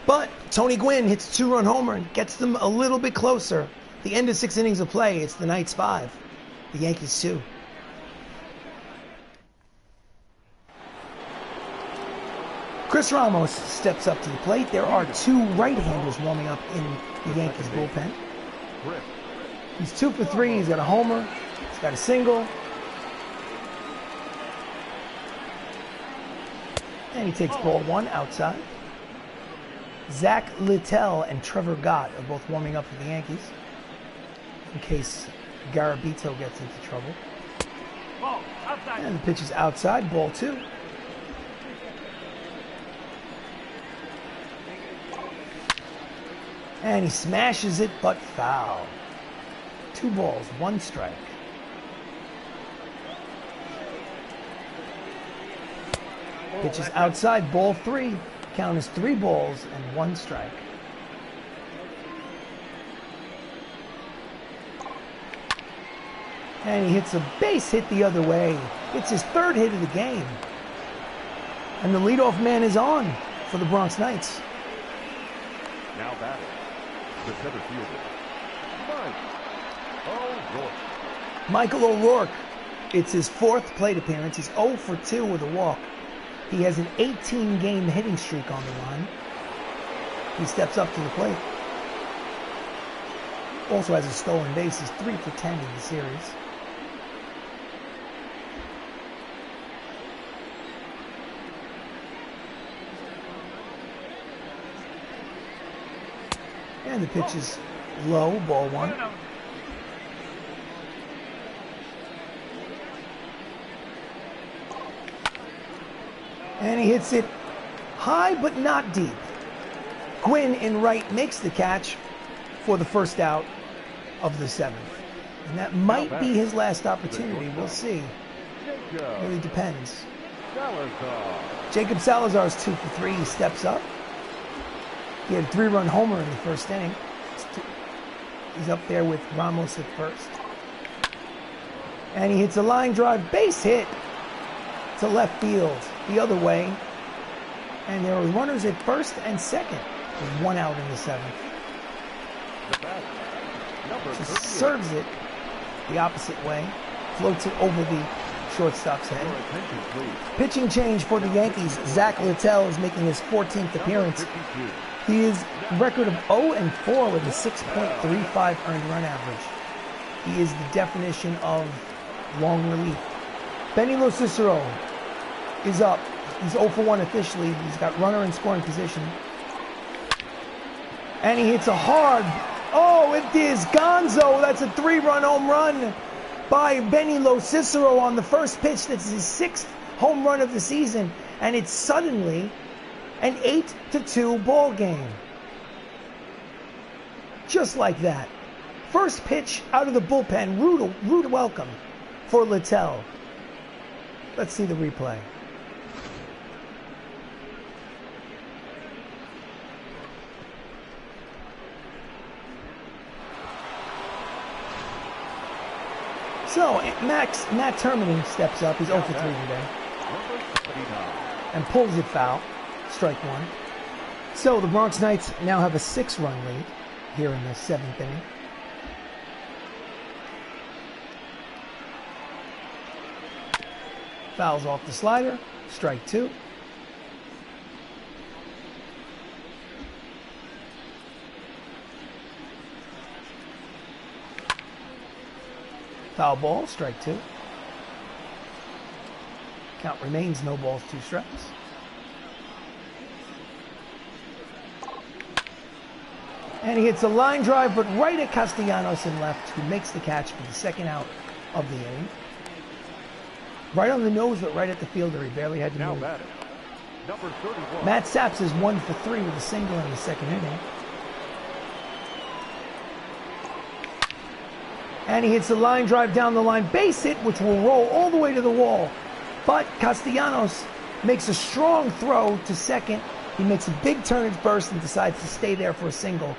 But Tony Gwynn hits a 2-run homer and gets them a little bit closer. The end of 6 innings of play, it's the Knights 5, the Yankees 2. Chris Ramos steps up to the plate. There are 2 right-handers warming up in the Yankees bullpen. He's 2 for 3. He's got a homer. He's got a single. And he takes ball one outside. Zach Littell and Trevor Gott are both warming up for the Yankees in case Garabito gets into trouble. And the pitch is outside, ball two. And he smashes it, but foul. 2 balls, 1 strike. Pitch is outside, ball 3. Count is 3 balls and 1 strike. And he hits a base hit the other way. It's his 3rd hit of the game. And the leadoff man is on for the Bronx Knights. Now batting, the center fielder, Michael O'Rourke. It's his 4th plate appearance. He's 0 for 2 with a walk. He has an 18-game hitting streak on the line. He steps up to the plate. Also has a stolen base. He's 3 for 10 in the series. And the pitch is low, ball 1. And he hits it high but not deep. Gwynn in right makes the catch for the first out of the 7th. And that might be his last opportunity. We'll see. Really depends. Jacob Salazar's 2 for 3. He steps up. He had a 3-run homer in the first inning. He's up there with Ramos at first. And he hits a line drive base hit to left field the other way. And there were runners at first and second with 1 out in the 7th. Just serves it the opposite way. Floats it over the shortstop's head. Pitching change for the Yankees. Zach Littell is making his 14th appearance. He is record of 0-4 with a 6.35 earned run average. He is the definition of long relief. Benny LoCicero is up. He's 0 for 1 officially. He's got runner in scoring position. And he hits a hard, oh, it is Gonzo. That's a 3-run home run by Benny LoCicero on the first pitch. That's his 6th home run of the season. And it's suddenly an 8-2 ball game. Just like that. First pitch out of the bullpen. Rude welcome for Littell. Let's see the replay. So, Matt Terminen steps up. He's 0 for 3 today. And pulls it foul. Strike 1. So, the Bronx Knights now have a 6-run lead here in the 7th inning. Fouls off the slider. Strike 2. Foul ball, strike 2. Count remains no balls, 2 strikes. And he hits a line drive, but right at Castellanos in left, who makes the catch for the 2nd out of the inning. Right on the nose, but right at the fielder. He barely had to move. Number 31. Matt Saps is 1 for 3 with a single in the 2nd inning. And he hits a line drive down the line, base hit, which will roll all the way to the wall. But Castellanos makes a strong throw to second. He makes a big turn at first and decides to stay there for a single.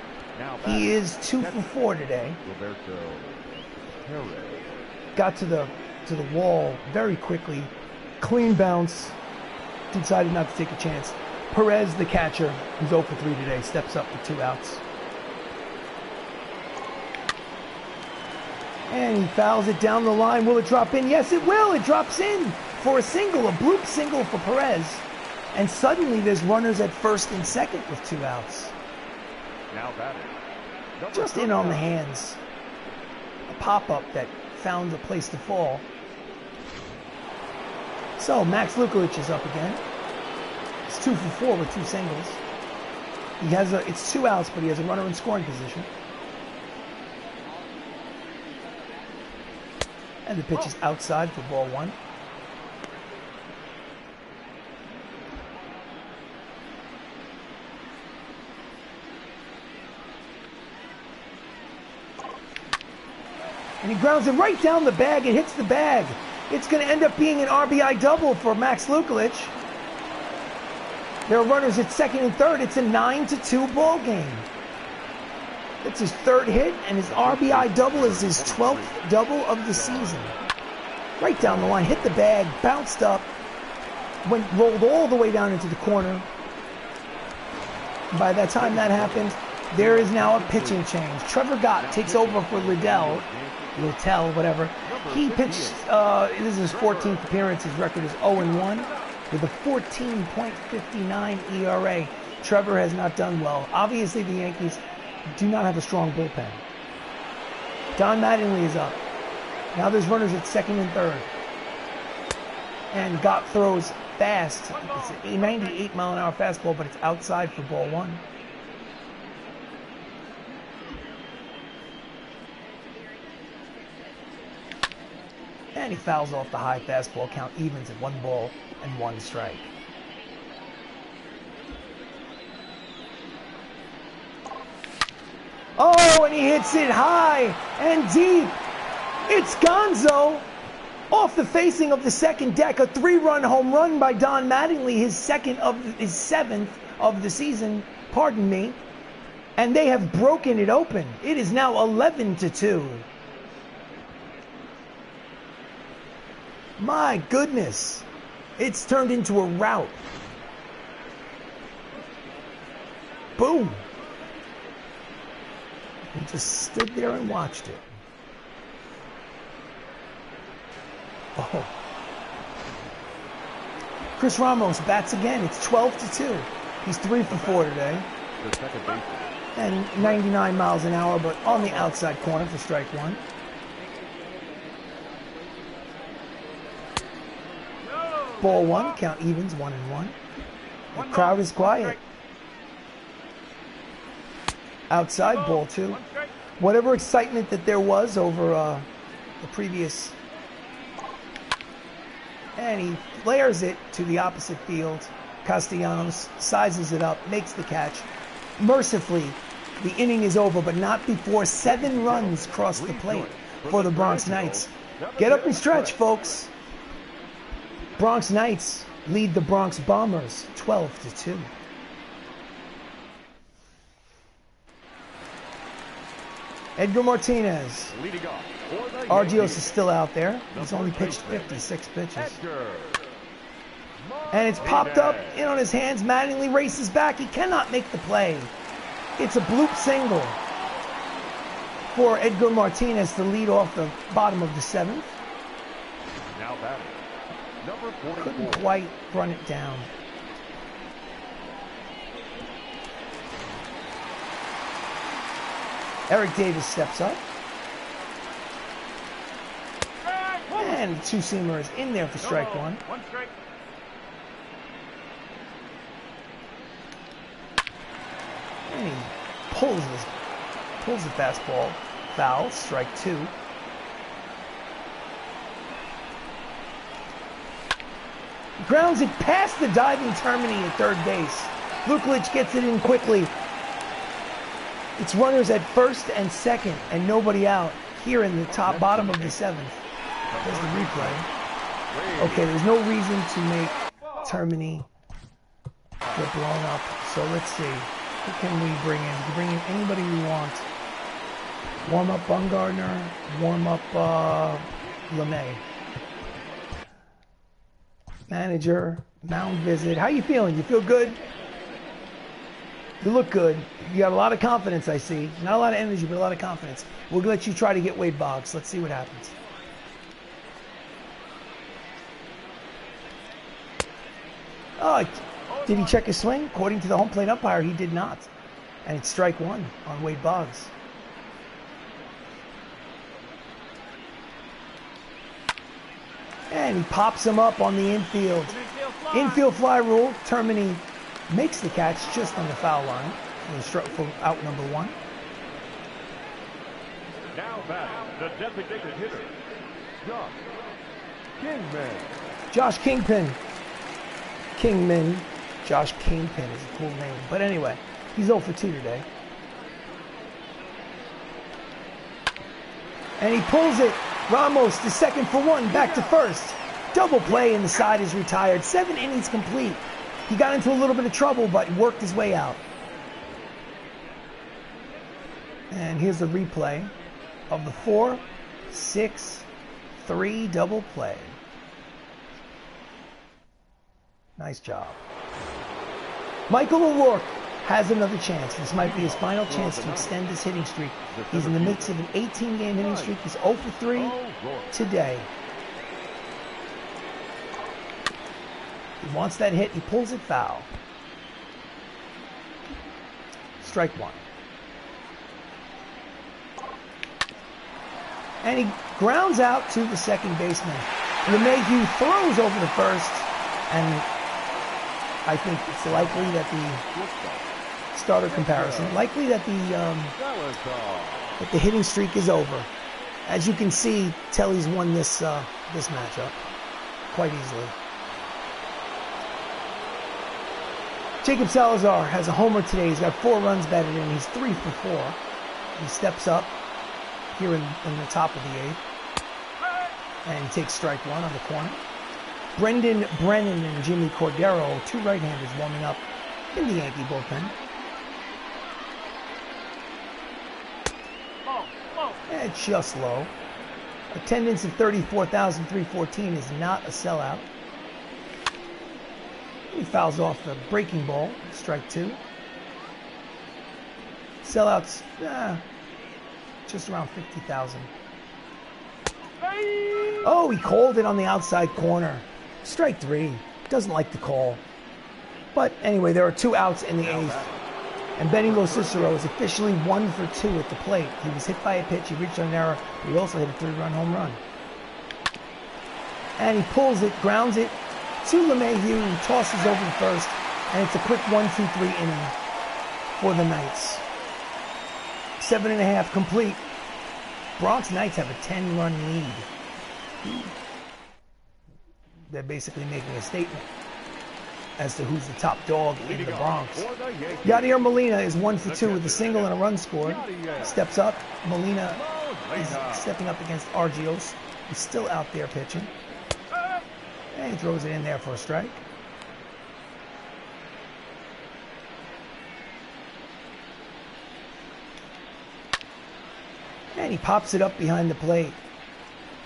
He is 2 for 4 today. Got to the wall very quickly. Clean bounce. Decided not to take a chance. Perez, the catcher, who's 0 for 3 today, steps up with 2 outs. And he fouls it down the line. Will it drop in? Yes, it will. It drops in for a single, a bloop single for Perez. And suddenly there's runners at first and second with 2 outs. Now batting. Just in on the hands. A pop-up that found a place to fall. So Max Luklitch is up again. It's 2 for 4 with 2 singles. He has it's 2 outs, but he has a runner in scoring position. And the pitch is outside for ball 1. And he grounds it right down the bag and hits the bag. It's going to end up being an RBI double for Max Luklitch. There are runners at second and third. It's a 9-2 ball game. It's his 3rd hit, and his RBI double is his 12th double of the season. Right down the line, hit the bag, bounced up, rolled all the way down into the corner. By the time that happened, there is now a pitching change. Trevor Gott takes over for Littell, whatever. He pitched, this is his 14th appearance. His record is 0-1 with a 14.59 ERA. Trevor has not done well. Obviously, the Yankees do not have a strong bullpen. Don Mattingly is up. Now there's runners at second and third. And Gott throws fast. It's a 98-mile-an-hour fastball, but it's outside for ball 1. And he fouls off the high fastball. Count evens at 1 ball and 1 strike. Oh, and he hits it high and deep. It's Gonzo off the facing of the second deck. A 3-run home run by Don Mattingly, his 7th of the season. Pardon me. And they have broken it open. It is now 11-2. My goodness. It's turned into a rout. Boom. He just stood there and watched it. Oh. Chris Ramos bats again. It's 12-2. He's 3 for 4 today. And 99 miles an hour, but on the outside corner for strike 1. Ball 1, count evens, 1-1. The crowd is quiet. Outside, ball 2. Whatever excitement that there was over the previous. And he flares it to the opposite field. Castellanos sizes it up, makes the catch. Mercifully, the inning is over, but not before 7 runs cross the plate for the Bronx Knights. Get up and stretch, folks. Bronx Knights lead the Bronx Bombers 12-2. Edgar Martinez. Argios is still out there. He's only pitched 56 pitches. And it's popped up in on his hands. Mattingly races back. He cannot make the play. It's a bloop single for Edgar Martinez to lead off the bottom of the 7th. Now batting, number 44. Couldn't quite run it down. Eric Davis steps up. And the two-seamer is in there for strike 1. 1 strike. And he pulls the fastball foul, strike 2. Grounds it past the diving Termini at third base. Luklitch gets it in quickly. It's runners at first and second and nobody out here in the bottom of the 7th. There's the replay. Okay, there's no reason to make Termini get blown up. So let's see. Who can we bring in? We can bring in anybody we want. Warm up Bumgarner. Warm up LeMay. Manager. Mound visit. How you feeling? You feel good? You look good. You got a lot of confidence, I see. Not a lot of energy, but a lot of confidence. We'll let you try to get Wade Boggs. Let's see what happens. Oh, did he check his swing? According to the home plate umpire, he did not. And it's strike 1 on Wade Boggs. And he pops him up on the infield. Infield fly rule. Termini makes the catch just on the foul line. And struck for out number 1. Now back, the designated hitter, Josh Kingman. Josh Kingpin. Kingman. Josh Kingpin is a cool name. But anyway, he's 0 for 2 today. And he pulls it. Ramos, the second for 1, back to first. Double play and the side is retired. 7 innings complete. He got into a little bit of trouble, but worked his way out. And here's the replay of the 4-6-3 double play. Nice job. Michael O'Rourke has another chance. This might be his final chance to extend his hitting streak. He's in the midst of an 18-game hitting streak. He's 0 for 3 today. He wants that hit. He pulls it foul. Strike 1. And he grounds out to the second baseman. LeMahieu throws over the first, and I think it's likely that the starter comparison, likely that the hitting streak is over. As you can see, Telly's won this this matchup quite easily. Jacob Salazar has a homer today. He's got 4 runs batted in. He's 3 for 4. He steps up here in the top of the 8th. And he takes strike 1 on the corner. Brendan Brennan and Jimmy Cordero, 2 right-handers warming up in the Yankee bullpen. It's just low. Attendance of 34,314 is not a sellout. He fouls off the breaking ball, strike 2. Sellouts, just around 50,000. Oh, he called it on the outside corner. Strike 3. Doesn't like the call. But anyway, there are 2 outs in the 8th. And Benny LoCicero is officially 1 for 2 at the plate. He was hit by a pitch. He reached on an error. But he also hit a 3-run home run. And he pulls it, grounds it to LeMahieu, who tosses over the first. And it's a quick 1-2-3 inning for the Knights. 7.5 complete. Bronx Knights have a 10-run lead. They're basically making a statement as to who's the top dog in the Bronx. Yadier Molina is 1 for 2 with a single and a run scored. Steps up. Molina is stepping up against Argios, who's still out there pitching. And he throws it in there for a strike. And he pops it up behind the plate.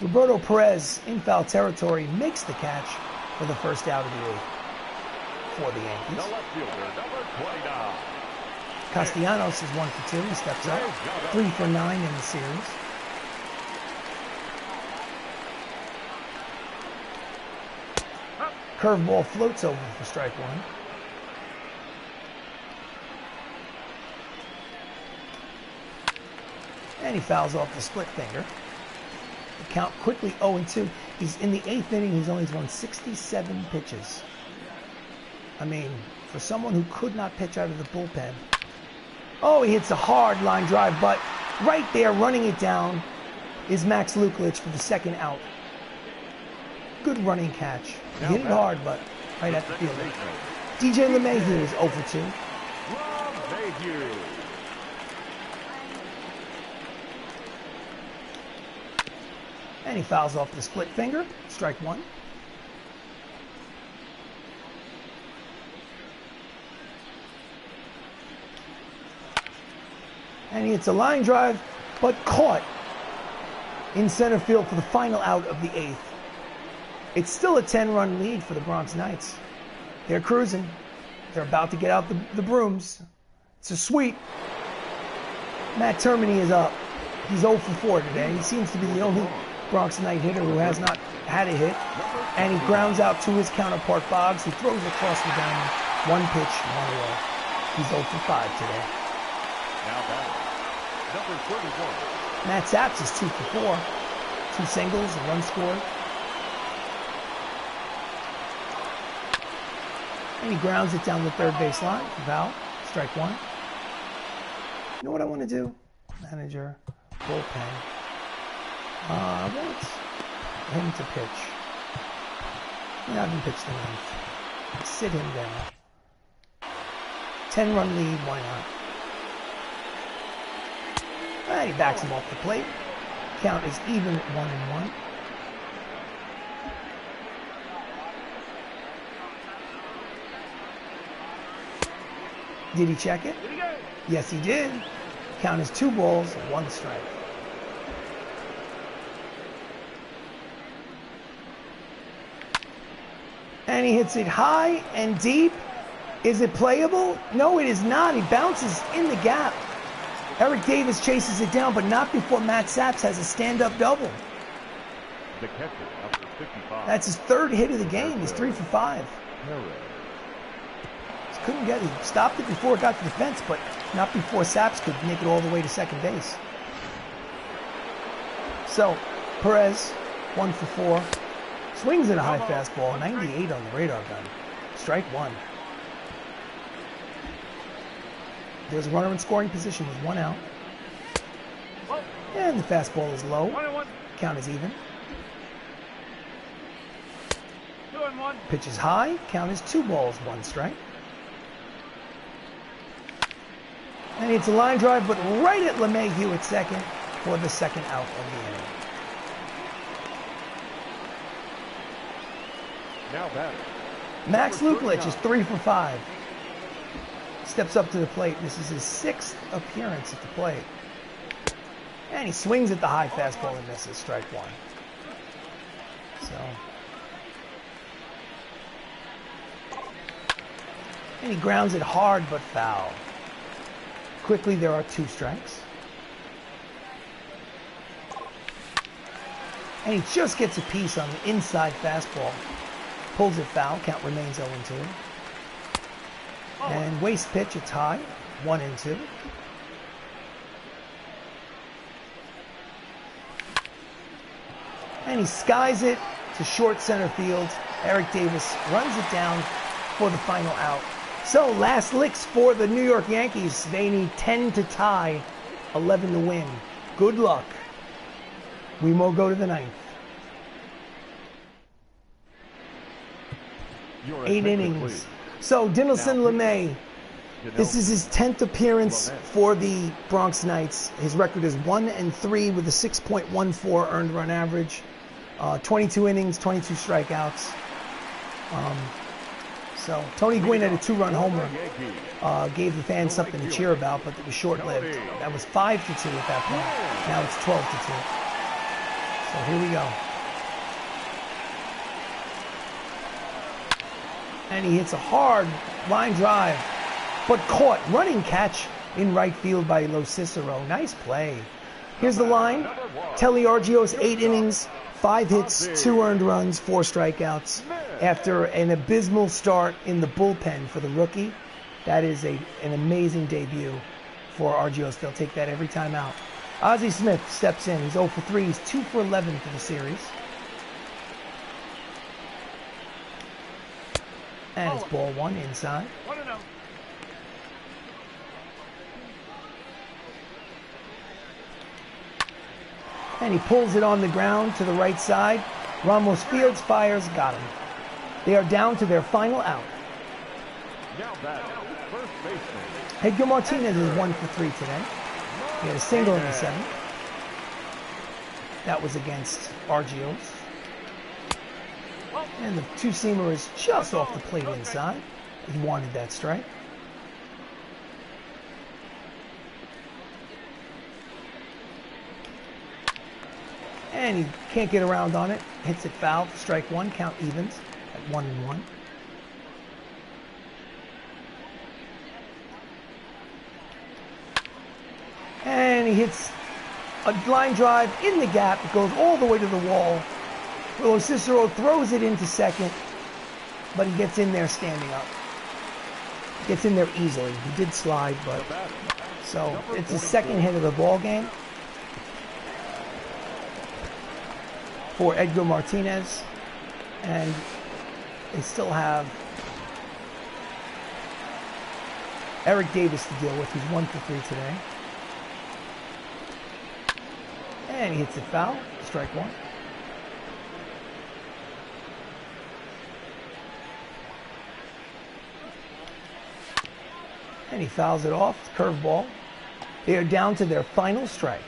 Roberto Perez, in foul territory, makes the catch for the first out of the 8th for the Yankees. The left fielder, number 29. Castellanos is 1 for 2. He steps up. 3 for 9 in the series. Curveball floats over for strike 1. And he fouls off the split finger. The count quickly 0-2. He's in the 8th inning. He's only thrown 67 pitches. I mean, for someone who could not pitch out of the bullpen. Oh, he hits a hard line drive, but right there, running it down, is Max Luklitch for the second out. Good running catch. He hit it hard, but right at the fielder. DJ LeMahieu is 0 for 2. LeMahieu. And he fouls off the split finger. Strike 1. And he hits a line drive, but caught in center field for the final out of the 8th. It's still a 10-run lead for the Bronx Knights. They're cruising. They're about to get out the brooms. It's a sweep. Matt Termini is up. He's 0 for 4 today. He seems to be the only Bronx Knight hitter who has not had a hit. And he grounds out to his counterpart Boggs, who throws across the diamond. 1 pitch, 1 away. He's 0 for 5 today. Now batting, number 31. Matt Zapps is 2 for 4. 2 singles, a run scored. And he grounds it down the third base line. Foul. Strike one. You know what I want to do? Manager. Bullpen. I want him to pitch. Have him pitch the ninth. Sit him down. 10-run lead, why not? And he backs him off the plate. Count is even at 1-1. Did he check it? Yes, he did. Count is 2 balls, 1 strike. And he hits it high and deep. Is it playable? No, it is not. He bounces in the gap. Eric Davis chases it down, but not before Matt Saps has a stand-up double. The catcher, number 55. That's his 3rd hit of the game. He's 3 for 5. Couldn't get it. He stopped it before it got to the fence, but not before Saps could make it all the way to second base. So, Perez, 1 for 4. Swings at a high fastball, 98 on the radar gun. Strike 1. There's a runner in scoring position with 1 out. And the fastball is low. Count is even. 2-1. Pitch is high. Count is 2 balls, 1 strike. And it's a line drive, but right at LeMahieu at second for the 2nd out of the inning. Now batter. Max Luklitch is 3 for 5. Steps up to the plate. This is his 6th appearance at the plate. And he swings at the high fastball and misses. Strike 1. So. And he grounds it hard but foul. Quickly, there are 2 strikes. And he just gets a piece on the inside fastball. Pulls it foul. Count remains 0-2. And waste pitch, it's high. 1-2. And he skies it to short center field. Eric Davis runs it down for the final out. So, last licks for the New York Yankees. They need 10 to tie, 11 to win. Good luck. We will go to the 9th. 8 innings. So, Dinelson LeMay, this is his 10th appearance for the Bronx Knights. His record is 1-3 with a 6.14 earned run average. 22 innings, 22 strikeouts. So Tony Gwynn had a 2-run homer, gave the fans something to cheer about, but it was short-lived. That was 5-2 at that point. Now it's 12-2. So here we go. And he hits a hard line drive, but caught. Running catch in right field by LoCicero. Nice play. Here's the line. Telly Argios, 8 innings, 5 hits, 2 earned runs, 4 strikeouts. After an abysmal start in the bullpen for the rookie, that is an amazing debut for Argios. They'll take that every time out. Ozzie Smith steps in. He's 0 for 3. He's 2 for 11 for the series. And it's ball 1 inside. 1-0. And he pulls it on the ground to the right side. Ramos fields, fires, got him. They are down to their final out. Now batter, first baseman. Edgar Martinez is 1 for 3 today. He had a single in the 7th. That was against Argios. And the 2-seamer is just off the plate inside. He wanted that strike. And he can't get around on it. Hits it foul. Strike 1. Count evens at 1-1. And he hits a line drive in the gap. It goes all the way to the wall. LoCicero throws it into second, but he gets in there standing up. Gets in there easily. He did slide, but so it's his 2nd hit of the ball game for Edgar Martinez, and they still have Eric Davis to deal with, who's 1 for 3 today. And he hits it foul. Strike one. And he fouls it off. Curveball. They are down to their final strike.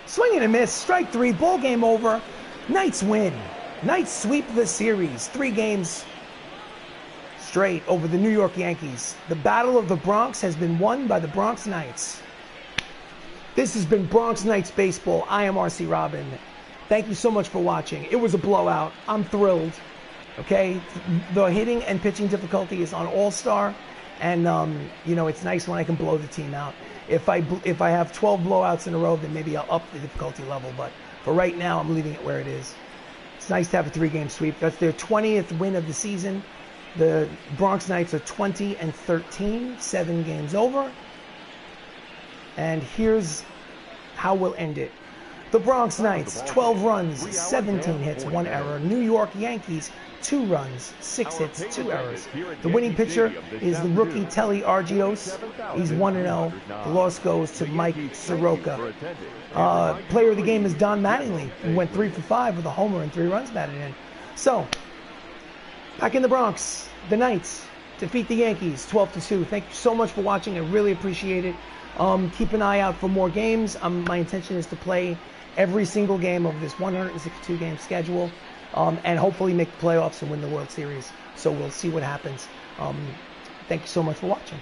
Swing and a miss. Strike three. Ball game over. Knights win. Knights sweep the series. 3 games straight over the New York Yankees. The Battle of the Bronx has been won by the Bronx Knights. This has been Bronx Knights Baseball. I am RC Robbin. Thank you so much for watching. It was a blowout. I'm thrilled. Okay, the hitting and pitching difficulty is on All-Star, and you know, it's nice when I can blow the team out. If I have 12 blowouts in a row, then maybe I'll up the difficulty level. But for right now, I'm leaving it where it is. It's nice to have a 3-game sweep. That's their 20th win of the season. The Bronx Knights are 20-13, 7 games over. And here's how we'll end it. The Bronx Knights, 12 runs, 17 hits, 1 error. New York Yankees, 2 runs, 6 hits, 2 errors. The winning pitcher is the rookie Telly Argios. He's 1-0. The loss goes to Mike Soroka. Player of the game is Don Mattingly, who went 3 for 5 with a homer and 3 runs batted in. So, back in the Bronx, the Knights defeat the Yankees 12-2. Thank you so much for watching. I really appreciate it. Keep an eye out for more games. My intention is to play every single game of this 162-game schedule, and hopefully make the playoffs and win the World Series. So we'll see what happens. Thank you so much for watching.